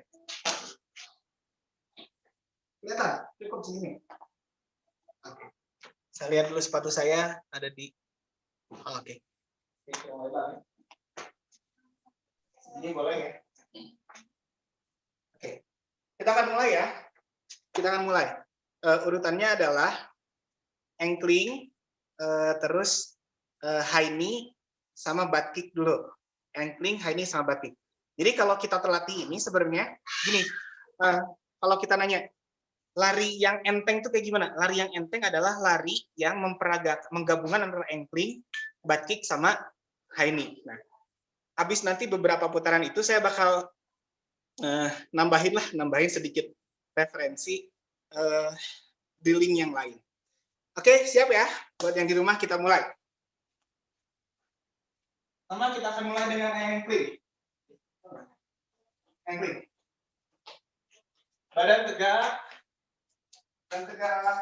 Kelihatan? Cukup sini. Oke. Saya lihat dulu sepatu saya ada di oke. Ini boleh ya? Oke. Kita akan mulai ya. Urutannya adalah ankling, terus high knee sama butt kick dulu. Ankling, high knee sama butt kick. Jadi kalau kita terlatih ini sebenarnya gini, kalau kita nanya lari yang enteng itu kayak gimana? Lari yang enteng adalah lari yang menggabungkan antara ankling, butt kick sama high knee. Nah, habis nanti beberapa putaran itu saya bakal nambahin sedikit referensi drilling yang lain. Oke, siap ya? Buat yang di rumah kita mulai. Pertama kita akan mulai dengan ankling. Ankling. Badan tegak. Badan tegak.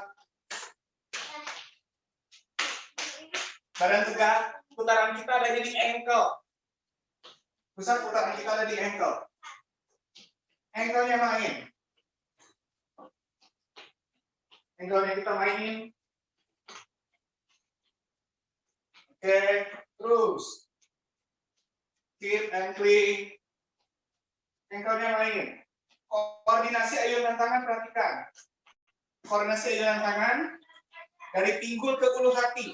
Badan tegak. Putaran kita ada di ankle. Pusat putaran kita ada di ankle. Ankle-nya main. Ankle-nya kita mainin. Oke, terus. Keep ankling. Ankle-nya main. Koordinasi ayunan tangan perhatikan. Koordinasi ayunan tangan dari pinggul ke ulu hati.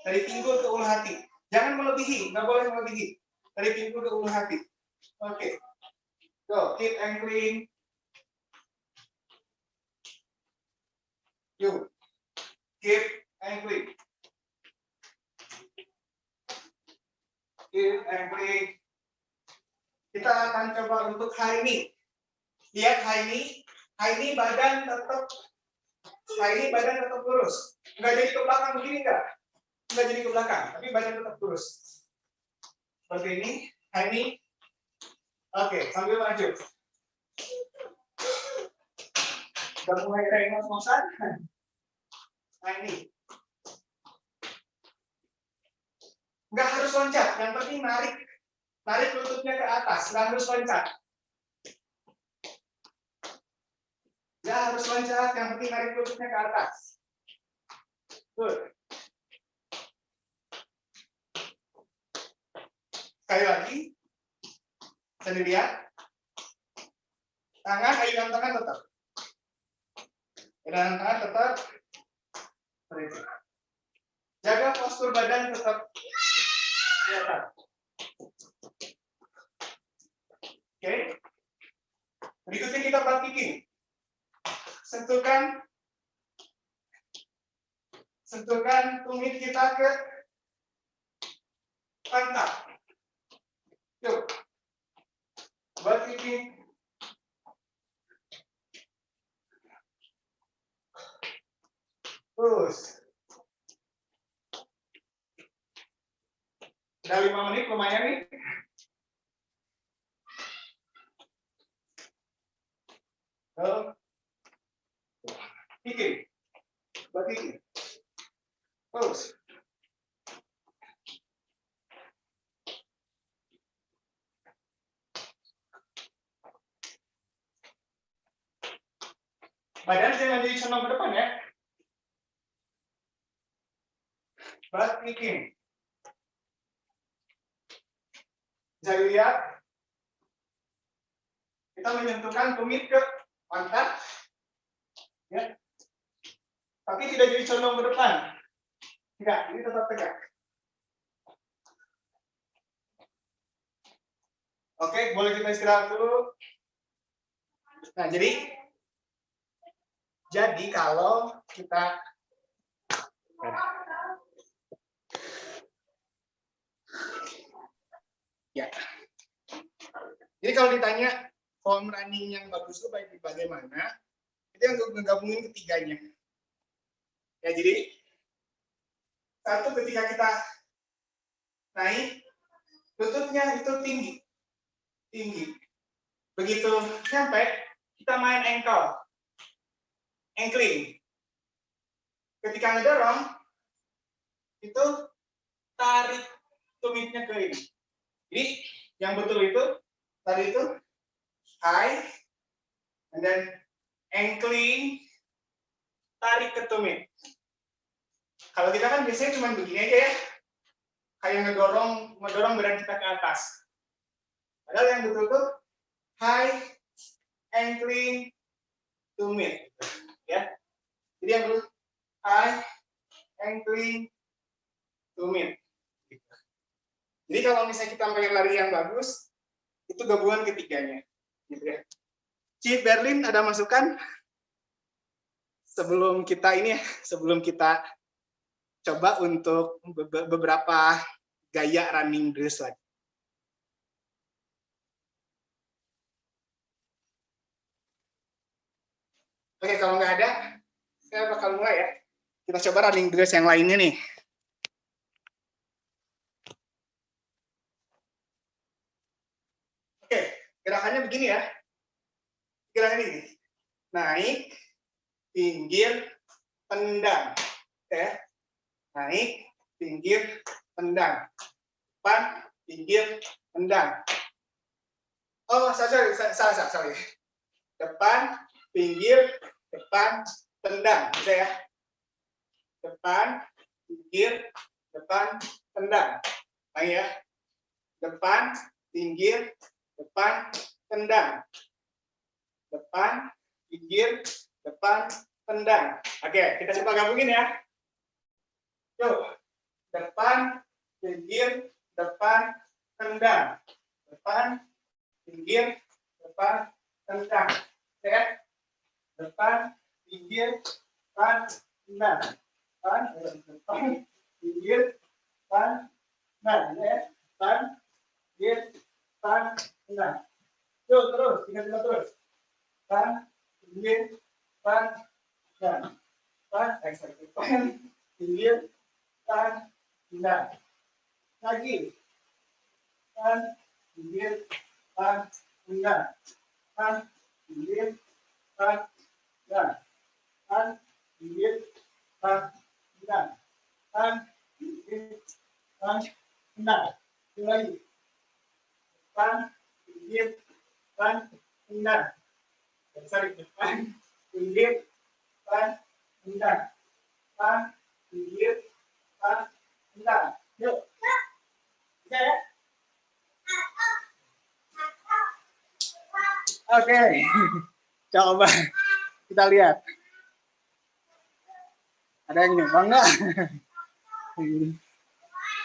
Dari pinggul ke ulu hati. Jangan melebihi, nggak boleh melebihi. Dari pinggul ke ulu hati. Oke. Go, keep ankling. Yuk. Keep ankling. Keep ankling. Kita akan coba untuk high knee. Lihat high knee badan tetap lurus. Enggak jadi ke belakang begini enggak? Enggak jadi ke belakang, tapi badan tetap lurus. Seperti ini, high knee. Oke, sambil maju. Udah mulai rengos-ngosan. High knee. Enggak harus loncat, yang penting narik lututnya ke atas, enggak harus loncat. Enggak harus loncat, yang penting narik lututnya ke atas. Good. Sekali lagi, bisa dilihat. Ayunan tangan tetap. Ayunan tangan tetap. Jaga postur badan tetap. Oke. Berikutnya kita butt kicking. Sentuhkan tumit kita ke pantat. Yuk. Butt kicking. Terus. Udah 5 menit lumayan nih. Kicking. Butt kicking. Terus. Badan jangan jadi condong ke depan ya. Butt kicking. Bisa dilihat. Kita menyentuhkan tumit ke pantat. Ya. Tapi tidak jadi condong ke depan. Tidak, ini tetap tegak. Oke, boleh kita istirahat dulu. Nah, jadi kalau kita ya. Jadi kalau ditanya form running yang bagus itu bagaimana? Itu yang menggabungin ketiganya. Ya, jadi satu ketika kita naik, lututnya itu tinggi. Begitu nyampe, kita main ankling. Ketika ngedorong, itu tarik tumitnya ke ini. Jadi yang betul itu tadi itu high, and then ankling, tarik ke tumit. Kalau kita kan biasanya cuma begini aja ya, kayak ngedorong badan kita ke atas. Padahal yang betul tuh high, ankling, tumit, ya. Jadi yang betul high, angling, tumit. Gitu. Jadi kalau misalnya kita pengen lari yang bagus, itu gabungan ketiganya. Gitu ya. Chief Berlin ada masukan? Sebelum kita ini ya, sebelum kita coba untuk beberapa gaya running drills lagi. Oke, kalau nggak ada, saya bakal mulai ya. Kita coba running drills yang lainnya nih. Oke, gerakannya begini ya. Gerakannya ini. Naik, pinggir, tendang. Oke. Naik, pinggir, tendang. Depan, pinggir, tendang. Oh, sorry. Depan, pinggir, depan, tendang. Bisa ya? Depan, pinggir, depan, tendang. Lagi ya. Depan, pinggir, depan, tendang. Depan, pinggir, depan, tendang. Oke, kita coba gabungin ya. Yuk. Depan, pinggir, depan, tendang. Depan, pinggir, depan, tendang. Oke. Depan, pinggir, depan, tendang. Depan, pinggir, depan, tendang. Depan, pinggir, depan, tendang. Yuk, terus. Ingat terus. Depan, pinggir, depan, tendang. Depan, pinggir, depan, tendang. Lagi. Depan, pinggir, depan, tendang. Depan, pinggir, depan, tendang. Depan, pinggir, depan, tendang. Depan, pinggir, depan, tendang. Lagi. Depan, pinggir, depan, tendang. Sorry, depan, pinggir, depan, tendang. Depan, pinggir, depan, tendang. Yuk. Bisa ya? Oke. Coba kita lihat. Ada yang nyumbang nggak?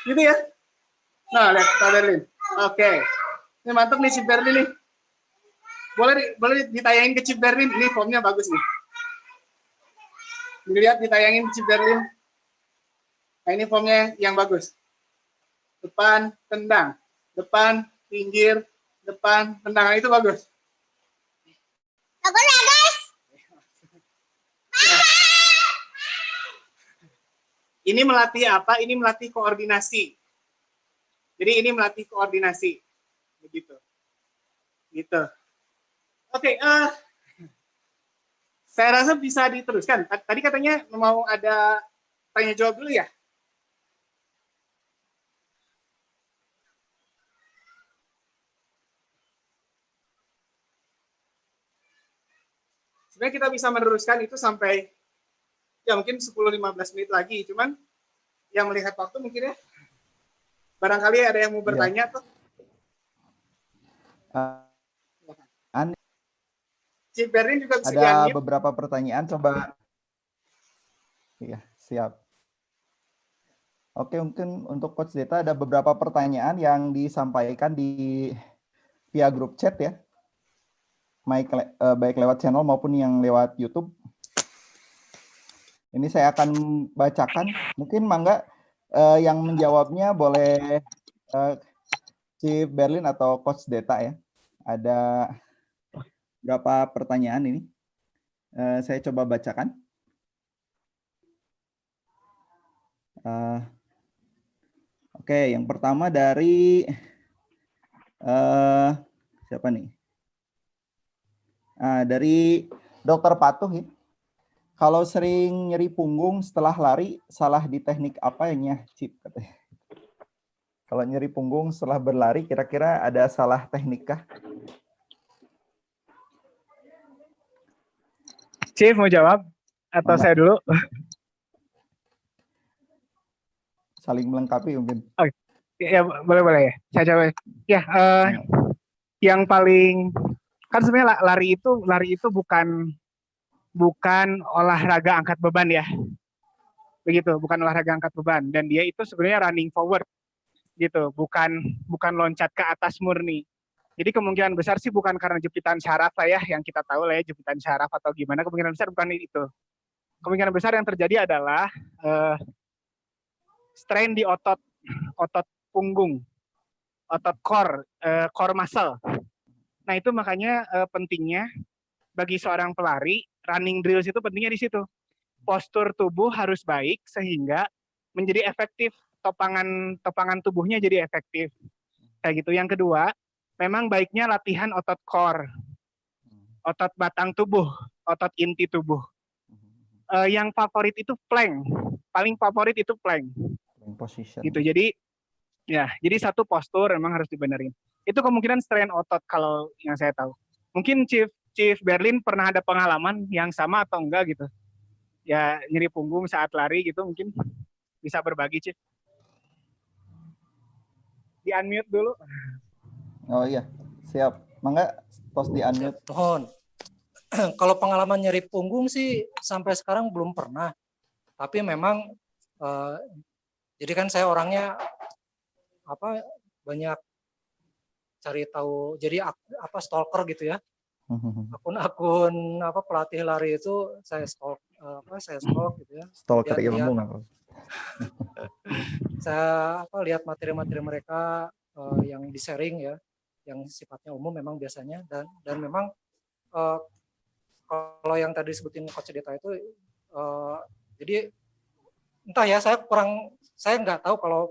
Gitu ya? Nah, lihat Kak Berlin. Oke. Ini mantap nih Chief Berlin nih. Boleh ditayangin ke Chief Berlin. Ini formnya bagus nih. Dilihat ditayangin Chief Berlin. Nah, ini formnya yang bagus. Depan, tendang. Depan, pinggir, depan, tendang. Nah, itu bagus. Bagus ya guys. Ini melatih apa? Ini melatih koordinasi. Jadi ini melatih koordinasi. Begitu. Gitu. Oke, saya rasa bisa diteruskan. Tadi katanya mau ada tanya jawab dulu ya? Sebenarnya kita bisa meneruskan itu sampai ya mungkin 10-15 menit lagi. Cuman yang melihat waktu mungkin ya barangkali ada yang mau bertanya tuh. Chief Berlin juga bisa ada di-unmute. beberapa pertanyaan, coba. Iya, siap. Oke, mungkin untuk Coach Deta ada beberapa pertanyaan yang disampaikan via grup chat ya. Baik lewat channel maupun yang lewat YouTube. Ini saya akan bacakan. Mungkin Mangga yang menjawabnya boleh Chief Berlin atau Coach Deta ya. Ada berapa pertanyaan ini? Saya coba bacakan. Oke, yang pertama dari siapa nih? Dari Dokter Patuh ya. Kalau sering nyeri punggung setelah lari, salah di teknik apa ya, Cip? Katanya. Kalau nyeri punggung setelah berlari, kira-kira ada salah teknik kah? Chief mau jawab atau saya dulu? Saling melengkapi mungkin. Oh, ya boleh ya. Saya jawab. Ya, yang paling kan sebenarnya lari itu bukan olahraga angkat beban ya. begitu, bukan olahraga angkat beban, dan dia itu sebenarnya running forward gitu, bukan loncat ke atas murni. Jadi kemungkinan besar sih bukan karena jepitan syaraf lah ya, yang kita tahu lah ya, jepitan syaraf atau gimana, kemungkinan besar bukan itu. Kemungkinan besar yang terjadi adalah strain di otot punggung, otot core muscle. Nah itu makanya pentingnya bagi seorang pelari, running drills itu pentingnya di situ. Postur tubuh harus baik sehingga menjadi efektif, topangan tubuhnya jadi efektif. Kayak gitu. Yang kedua, memang baiknya latihan otot core, otot batang tubuh, otot inti tubuh. Yang favorit itu plank, paling favorit itu plank. Position. Gitu. Jadi satu postur memang harus dibenerin. Itu kemungkinan strain otot kalau yang saya tahu. Mungkin Chief Berlin pernah ada pengalaman yang sama atau enggak gitu. Ya nyeri punggung saat lari gitu, mungkin bisa berbagi, Chief. Di unmute dulu. Oh iya, siap. Mangga tos di unmute. Mohon. Kalau pengalaman nyeri punggung sih sampai sekarang belum pernah. Tapi memang jadi kan saya orangnya banyak cari tahu, jadi stalker gitu ya. Akun-akun pelatih lari itu saya stalk gitu ya. Stalker ilmu nggak? Saya lihat materi-materi mereka yang di-sharing ya, yang sifatnya umum memang biasanya, dan memang kalau yang tadi disebutin Coach Deta itu jadi entah ya, saya nggak tahu kalau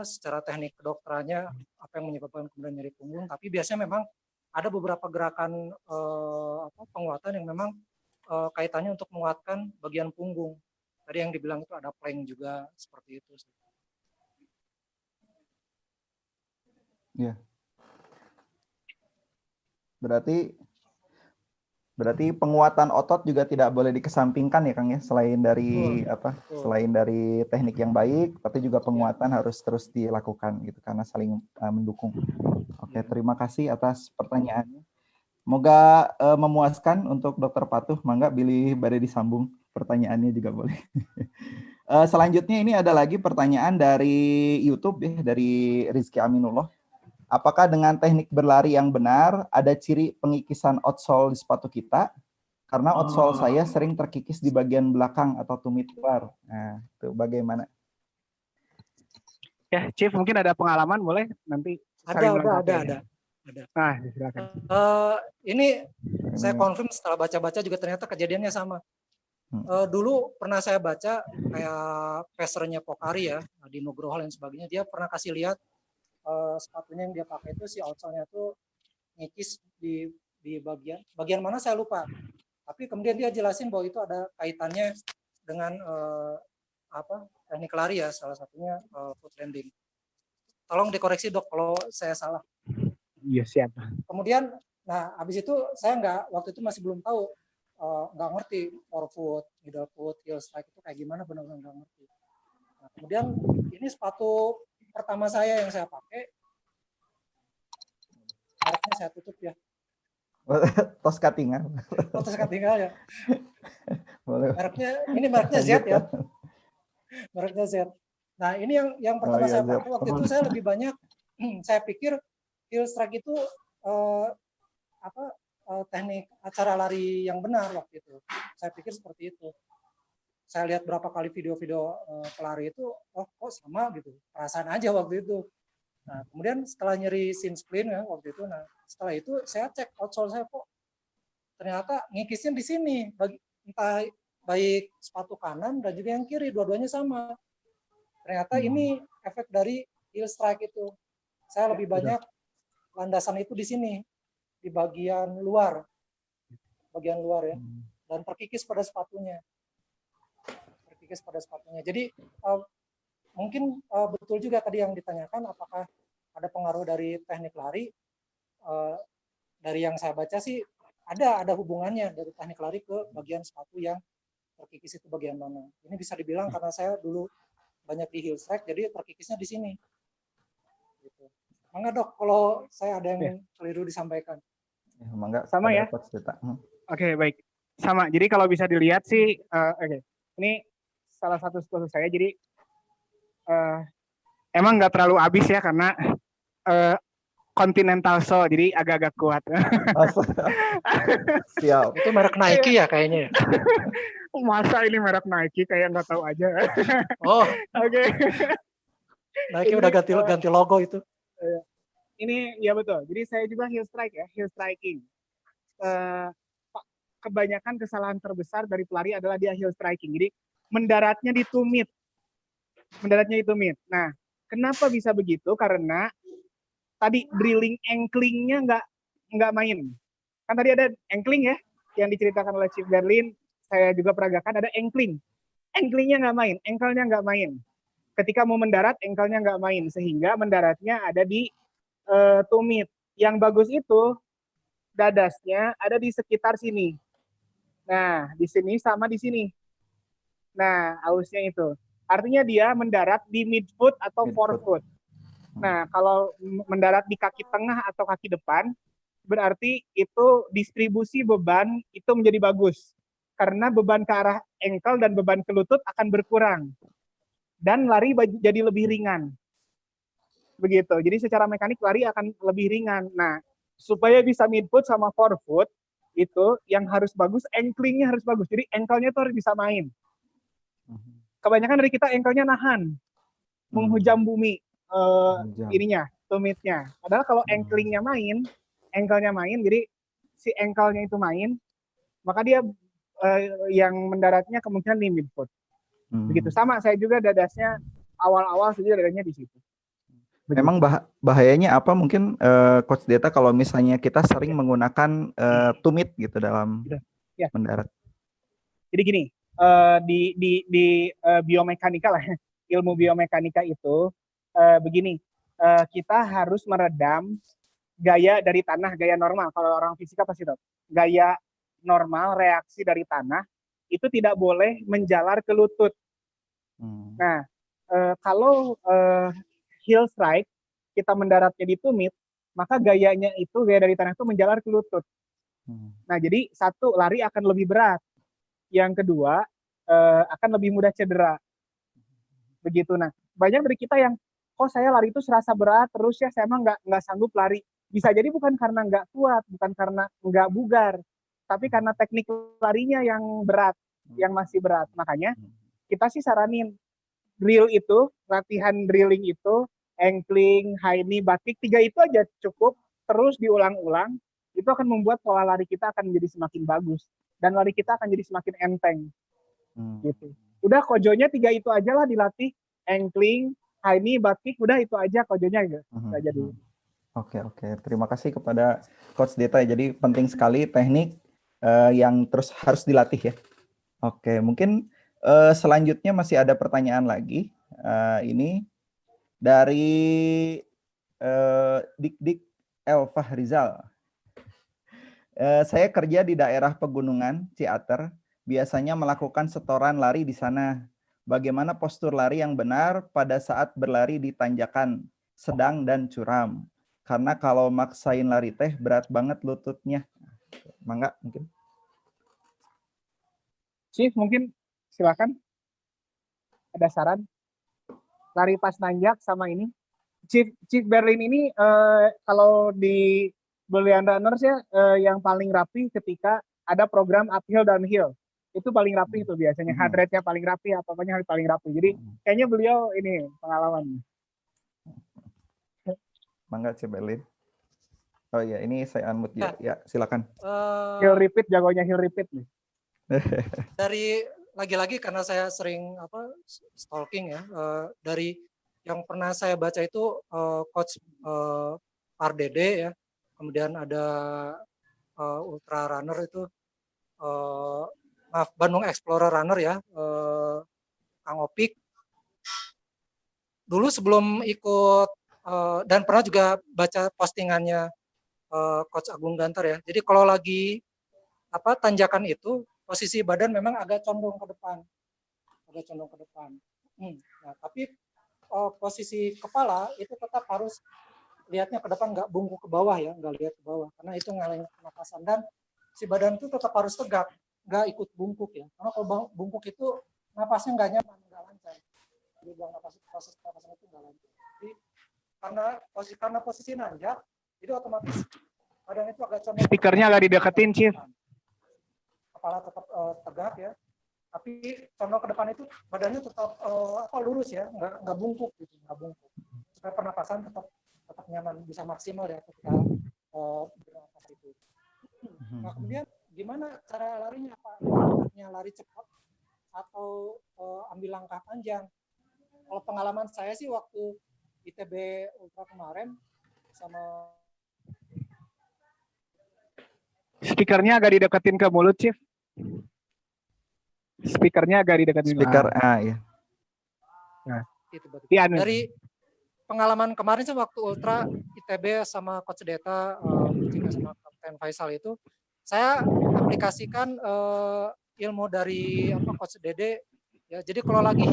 secara teknik kedokterannya apa yang menyebabkan kemudian nyeri punggung, tapi biasanya memang ada beberapa gerakan penguatan yang memang kaitannya untuk menguatkan bagian punggung. Tadi yang dibilang itu ada plank juga seperti itu. Ya. Berarti penguatan otot juga tidak boleh dikesampingkan ya Kang ya, selain dari selain dari teknik yang baik, tapi juga penguatan harus terus dilakukan gitu karena saling mendukung. Oke, terima kasih atas pertanyaannya. Semoga memuaskan untuk Dr. Patuh. Mangga Billy Bade disambung pertanyaannya juga boleh. Selanjutnya ini ada lagi pertanyaan dari YouTube ya, dari Rizky Aminullah. Apakah dengan teknik berlari yang benar ada ciri pengikisan outsole di sepatu kita? Karena outsole saya sering terkikis di bagian belakang atau tumit luar. Nah, itu bagaimana? Ya, Chief mungkin ada pengalaman, boleh nanti. Ada. Nah, silakan. Ini saya confirm setelah baca-baca juga ternyata kejadiannya sama. Dulu pernah saya baca kayak pesernya Pokari ya, di Nugroho dan sebagainya, dia pernah kasih lihat sepatunya yang dia pakai itu si outsole-nya tuh ngikis di bagian mana saya lupa. Tapi kemudian dia jelasin bahwa itu ada kaitannya dengan teknik lari ya, salah satunya foot landing. Tolong dikoreksi Dok kalau saya salah. Iya, siap. Kemudian, habis itu saya waktu itu masih belum tahu, nggak ngerti forefoot, middle foot, heel strike itu kayak gimana, benar-benar nggak ngerti. Nah, kemudian ini sepatu pertama saya yang saya pakai, mereknya saya tutup ya. Tosca tinggal. Tosca tinggal ya. Boleh. Mereknya Z ya. Mereknya Z. Nah ini yang pertama saya pakai waktu itu saya lebih banyak, saya pikir heel strike itu teknik acara lari yang benar waktu itu. Saya pikir seperti itu. Saya lihat berapa kali video-video pelari itu, kok sama gitu, perasaan aja waktu itu. Nah kemudian setelah nyeri shin splint ya waktu itu, setelah itu saya cek outsole saya kok ternyata ngikisnya di sini, entah baik sepatu kanan dan juga yang kiri, dua-duanya sama. Ternyata ini efek dari heel strike itu. Saya lebih banyak landasan itu di sini, di bagian luar ya, dan terkikis pada sepatunya. Jadi mungkin betul juga tadi yang ditanyakan, apakah ada pengaruh dari teknik lari. Dari yang saya baca sih ada hubungannya dari teknik lari ke bagian sepatu yang terkikis itu bagian mana. Ini bisa dibilang karena saya dulu banyak di heel strike, jadi terkikisnya di sini. Gitu. Mangga Dok, kalau saya ada yang keliru disampaikan. Ya, mangga. Sama ya. Oke, baik. Sama. Jadi kalau bisa dilihat sih, ini salah satu sponsor saya. Jadi emang nggak terlalu habis ya karena Continental So, jadi agak-agak kuat. Siap. Itu merek Nike ya kayaknya. Masa ini merek Nike kayak nggak tahu aja. Oh, Oke. Nike Ini, udah ganti logo itu. Ini ya betul. Jadi saya juga heel strike ya, heel striking. Kebanyakan kesalahan terbesar dari pelari adalah dia heel striking. Jadi mendaratnya di tumit. Nah, kenapa bisa begitu? Karena tadi drilling anklingnya nggak main. Kan tadi ada ankling ya, yang diceritakan oleh Chief Berlin. Saya juga peragakan ada ankling. Anklingnya nggak main, ankle-nya nggak main. Ketika mau mendarat, ankle-nya nggak main. Sehingga mendaratnya ada di tumit. Yang bagus itu dadasnya ada di sekitar sini. Nah, di sini sama di sini. Nah, ausnya itu. Artinya dia mendarat di midfoot atau forefoot. Nah, kalau mendarat di kaki tengah atau kaki depan, berarti itu distribusi beban itu menjadi bagus. Karena beban ke arah ankle dan beban ke lutut akan berkurang. Dan lari jadi lebih ringan. Begitu. Jadi secara mekanik lari akan lebih ringan. Nah, supaya bisa midfoot sama forefoot, itu yang harus bagus, anklingnya harus bagus. Jadi ankle-nya tuh harus bisa main. Kebanyakan dari kita ankle-nya nahan, menghujam bumi ininya, tumitnya. Padahal kalau anklingnya main, ankle-nya main, jadi si ankle-nya itu main, maka dia yang mendaratnya kemungkinan di midfoot. Begitu. Sama saya juga dadasnya awal-awal saja dadanya di situ. Begitu. Memang bahayanya apa mungkin Coach Deta kalau misalnya kita sering menggunakan tumit gitu dalam mendarat. Jadi gini, di biomekanika lah, ilmu biomekanika itu begini, kita harus meredam gaya dari tanah, gaya normal. Kalau orang fisika pasti tahu, gaya normal reaksi dari tanah itu tidak boleh menjalar ke lutut. Nah, kalau heel strike, kita mendaratnya di tumit, maka gayanya itu, gaya dari tanah itu menjalar ke lutut. Nah, jadi satu, lari akan lebih berat. Yang kedua, akan lebih mudah cedera. Begitu. Nah, banyak dari kita yang, kok saya lari itu serasa berat, terus ya saya emang nggak sanggup lari. Bisa jadi bukan karena nggak kuat, bukan karena nggak bugar, tapi karena teknik larinya yang berat, yang masih berat. Makanya kita sih saranin, drill itu, latihan drilling itu, ankling, high knee, butt kick, 3 itu aja cukup, terus diulang-ulang, itu akan membuat pola lari kita akan menjadi semakin bagus, dan lari kita akan jadi semakin enteng. Gitu. Udah kojonya 3 itu aja lah dilatih, ankling, high knee, butt kick, udah itu aja kojonya gitu. Aja dulu. Oke. Terima kasih kepada Coach Deta. Jadi penting sekali teknik yang terus harus dilatih ya. Oke, mungkin selanjutnya masih ada pertanyaan lagi. Ini dari Dik Elva Rizal. Saya kerja di daerah pegunungan Ciater, biasanya melakukan setoran lari di sana. Bagaimana postur lari yang benar pada saat berlari di tanjakan sedang dan curam? Karena kalau maksain lari teh berat banget lututnya. Mangga mungkin. Chief, mungkin silakan. Ada saran? Lari pas nanjak sama ini. Chief Berlin ini kalau di Brilliant Runners ya yang paling rapi ketika ada program uphill downhill. Itu paling rapi itu biasanya. Heart rate-nya paling rapi, apa-apanya paling rapi. Jadi kayaknya beliau ini pengalaman. Mangga Chief Berlin. Oh iya, ini saya unmute juga. Ya, silakan. Hill repeat, jagonya hill repeat nih. Dari lagi-lagi karena saya sering stalking ya, dari yang pernah saya baca itu Coach Pardede ya, kemudian ada ultra runner itu Bandung Explorer Runner ya, Kang Opik. Dulu sebelum ikut dan pernah juga baca postingannya Coach Agung Gantar ya. Jadi kalau lagi tanjakan itu posisi badan memang agak condong ke depan. Nah, tapi posisi kepala itu tetap harus lihatnya ke depan, nggak bungkuk ke bawah ya, nggak lihat ke bawah, karena itu ngalangin pernapasan. Dan si badan itu tetap harus tegak, nggak ikut bungkuk ya, karena kalau bungkuk itu napasnya nggak nyaman, nggak lancar. Jadi buang proses napasnya itu nggak lancar. Jadi karena posisi nanjak, jadi otomatis badan itu agak condong. Speakernya agak dideketin, Chief. Kepala tetap tegak ya, tapi condong ke depan itu badannya tetap lurus ya, nggak bungkuk gitu, nggak bungkuk. Supaya pernapasan tetap nyaman, bisa maksimal ya ketika bernapas itu. Nah kemudian gimana cara larinya, Pak? Enaknya lari cepat atau ambil langkah panjang? Kalau pengalaman saya sih waktu ITB Ultra kemarin sama Speakernya agak dideketin ke mulut, Chief. Speakernya agak dideketin. Speaker, ya. Nah, iya, dari pengalaman kemarin sih waktu Ultra ITB sama Coach Deta, sama Kapten Faisal itu, saya aplikasikan ilmu dari Coach Dede. Ya, jadi kalau lagi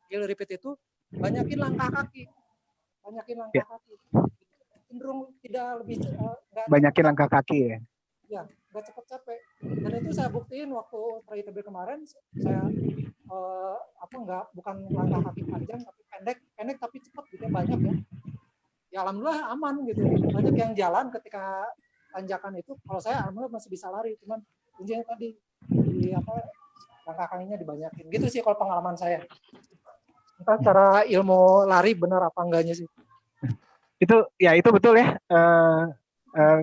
heel repeat itu banyakin langkah kaki, cenderung tidak lebih banyakin langkah kaki ya. Ya, nggak cepat capek. Dan itu saya buktiin waktu Ultra ITB kemarin, saya bukan langkah kaki panjang tapi pendek tapi cepat gitu, banyak ya. Ya alhamdulillah aman gitu. Banyak yang jalan ketika tanjakan itu. Kalau saya alhamdulillah masih bisa lari, cuman kuncinya tadi di langkah kakinya dibanyakin. Gitu sih kalau pengalaman saya. Entah cara ilmu lari benar apa enggaknya sih. Itu betul ya,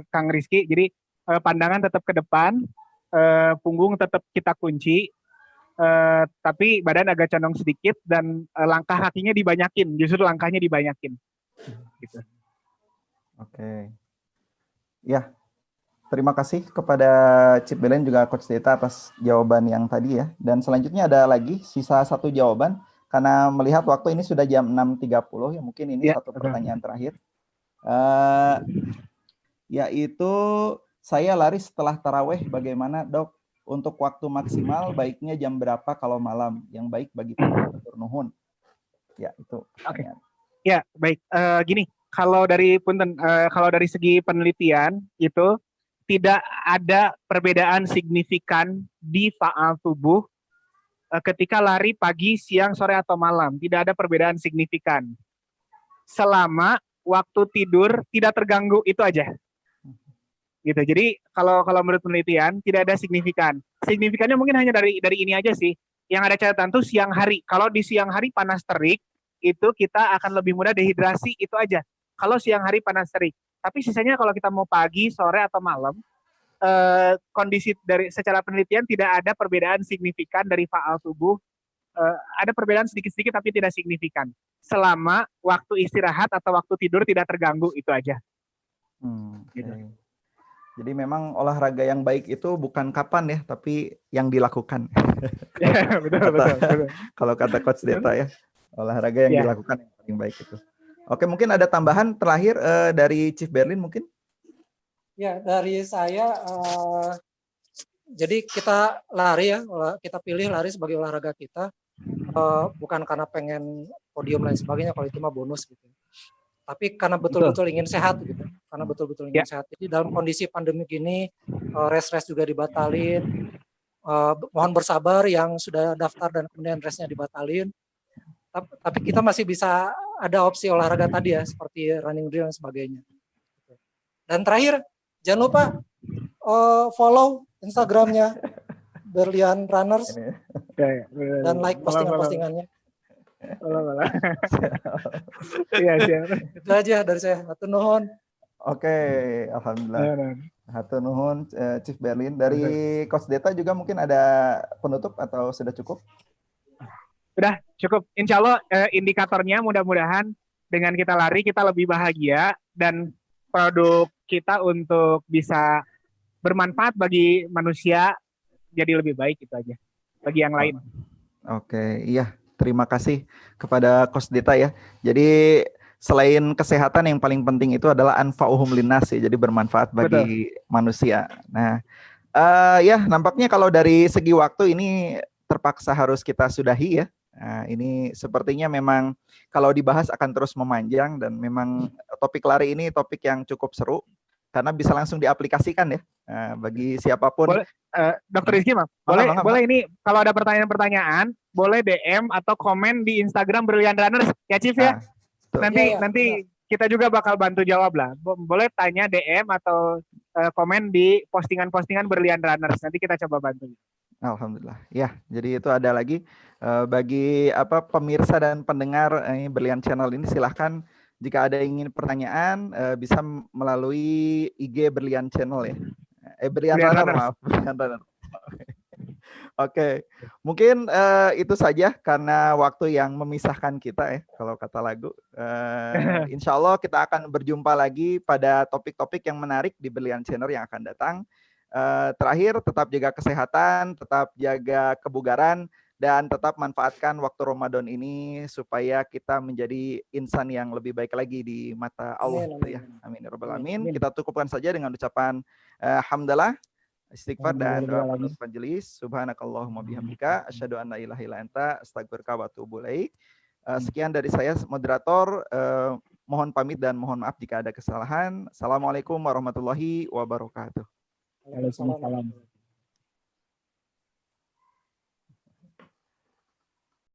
Kang Rizky. Jadi pandangan tetap ke depan, punggung tetap kita kunci, tapi badan agak condong sedikit dan langkah kakinya dibanyakin, justru langkahnya dibanyakin. Gitu. Oke. Ya, terima kasih kepada Chief Belen juga Coach Deta atas jawaban yang tadi ya. Dan selanjutnya ada lagi sisa satu jawaban, karena melihat waktu ini sudah jam 6.30 ya, mungkin ini satu pertanyaan terakhir. Yaitu saya lari setelah taraweh, bagaimana dok? Untuk waktu maksimal baiknya jam berapa kalau malam? Yang baik bagi Pak Nuhun. Ya itu. Oke. Ya baik. Gini, kalau dari segi penelitian itu tidak ada perbedaan signifikan di faal tubuh ketika lari pagi, siang, sore atau malam. Tidak ada perbedaan signifikan. Selama waktu tidur tidak terganggu, itu aja. Gitu. Jadi kalau menurut penelitian tidak ada signifikan. Signifikannya mungkin hanya dari ini aja sih. Yang ada catatan tuh siang hari. Kalau di siang hari panas terik, itu kita akan lebih mudah dehidrasi, itu aja. Kalau siang hari panas terik. Tapi sisanya kalau kita mau pagi, sore atau malam, kondisi dari secara penelitian tidak ada perbedaan signifikan dari faal tubuh. Ada perbedaan sedikit-sedikit tapi tidak signifikan. Selama waktu istirahat atau waktu tidur tidak terganggu, itu aja. Gitu. Jadi memang olahraga yang baik itu bukan kapan ya, tapi yang dilakukan. Ya, betul. Kalau kata Coach Deta ya, olahraga yang dilakukan yang paling baik itu. Oke, mungkin ada tambahan terakhir dari Chief Berlin mungkin? Ya, dari saya, jadi kita lari ya, kita pilih lari sebagai olahraga kita, bukan karena pengen podium lain sebagainya, kalau itu mah bonus gitu. Tapi karena betul-betul ingin sehat gitu. Karena betul-betul ingin sehat. Jadi dalam kondisi pandemi gini, race juga dibatalin. Mohon bersabar yang sudah daftar dan kemudian race-nya dibatalin. Tapi kita masih bisa ada opsi olahraga tadi ya, seperti running drill dan sebagainya. Dan terakhir, jangan lupa follow Instagramnya Berlian Runners dan like postingan-postingannya. Iya, siap. Itu aja dari saya. Hatur nuhun. Oke, alhamdulillah. Hatur nuhun Chief Berlin. Dari Coach Deta juga mungkin ada penutup atau sudah cukup? Sudah cukup. Insya Allah indikatornya mudah-mudahan dengan kita lari kita lebih bahagia dan produk kita untuk bisa bermanfaat bagi manusia jadi lebih baik, itu aja. Bagi yang lain. Oke, iya. Terima kasih kepada Coach Deta ya. Jadi selain kesehatan yang paling penting itu adalah anfa'uhum linnas ya, jadi bermanfaat bagi manusia. Nah, ya nampaknya kalau dari segi waktu ini terpaksa harus kita sudahi ya. Nah, ini sepertinya memang kalau dibahas akan terus memanjang dan memang topik lari ini topik yang cukup seru. karena bisa langsung diaplikasikan ya bagi siapapun. Boleh, Dr. Rizky, boleh ini kalau ada pertanyaan-pertanyaan boleh DM atau komen di Instagram Brilliant Runners ya Chief ya. Nanti kita juga bakal bantu jawab lah. Boleh tanya DM atau komen di postingan-postingan Brilliant Runners. Nanti kita coba bantu. Alhamdulillah. Ya, jadi itu ada lagi bagi pemirsa dan pendengar Brilliant Channel ini, silahkan jika ada ingin pertanyaan bisa melalui IG Brilliant Channel ya. Brilliant Runner, maaf. Brilliant Runner. Oke, mungkin itu saja karena waktu yang memisahkan kita ya, kalau kata lagu. Insya Allah kita akan berjumpa lagi pada topik-topik yang menarik di Brilliant Channel yang akan datang. Terakhir, tetap jaga kesehatan, tetap jaga kebugaran, dan tetap manfaatkan waktu Ramadan ini supaya kita menjadi insan yang lebih baik lagi di mata Allah. Amin ya rabbal alamin. Kita cukupkan saja dengan ucapan hamdalah, istighfar dan doa penutup majelis. Subhanakallahumma bihamdika asyhadu an la ilaha illa anta astaghfiruka wa atubu ilaik. Sekian dari saya moderator, mohon pamit dan mohon maaf jika ada kesalahan. Assalamualaikum warahmatullahi wabarakatuh. Waalaikumsalam.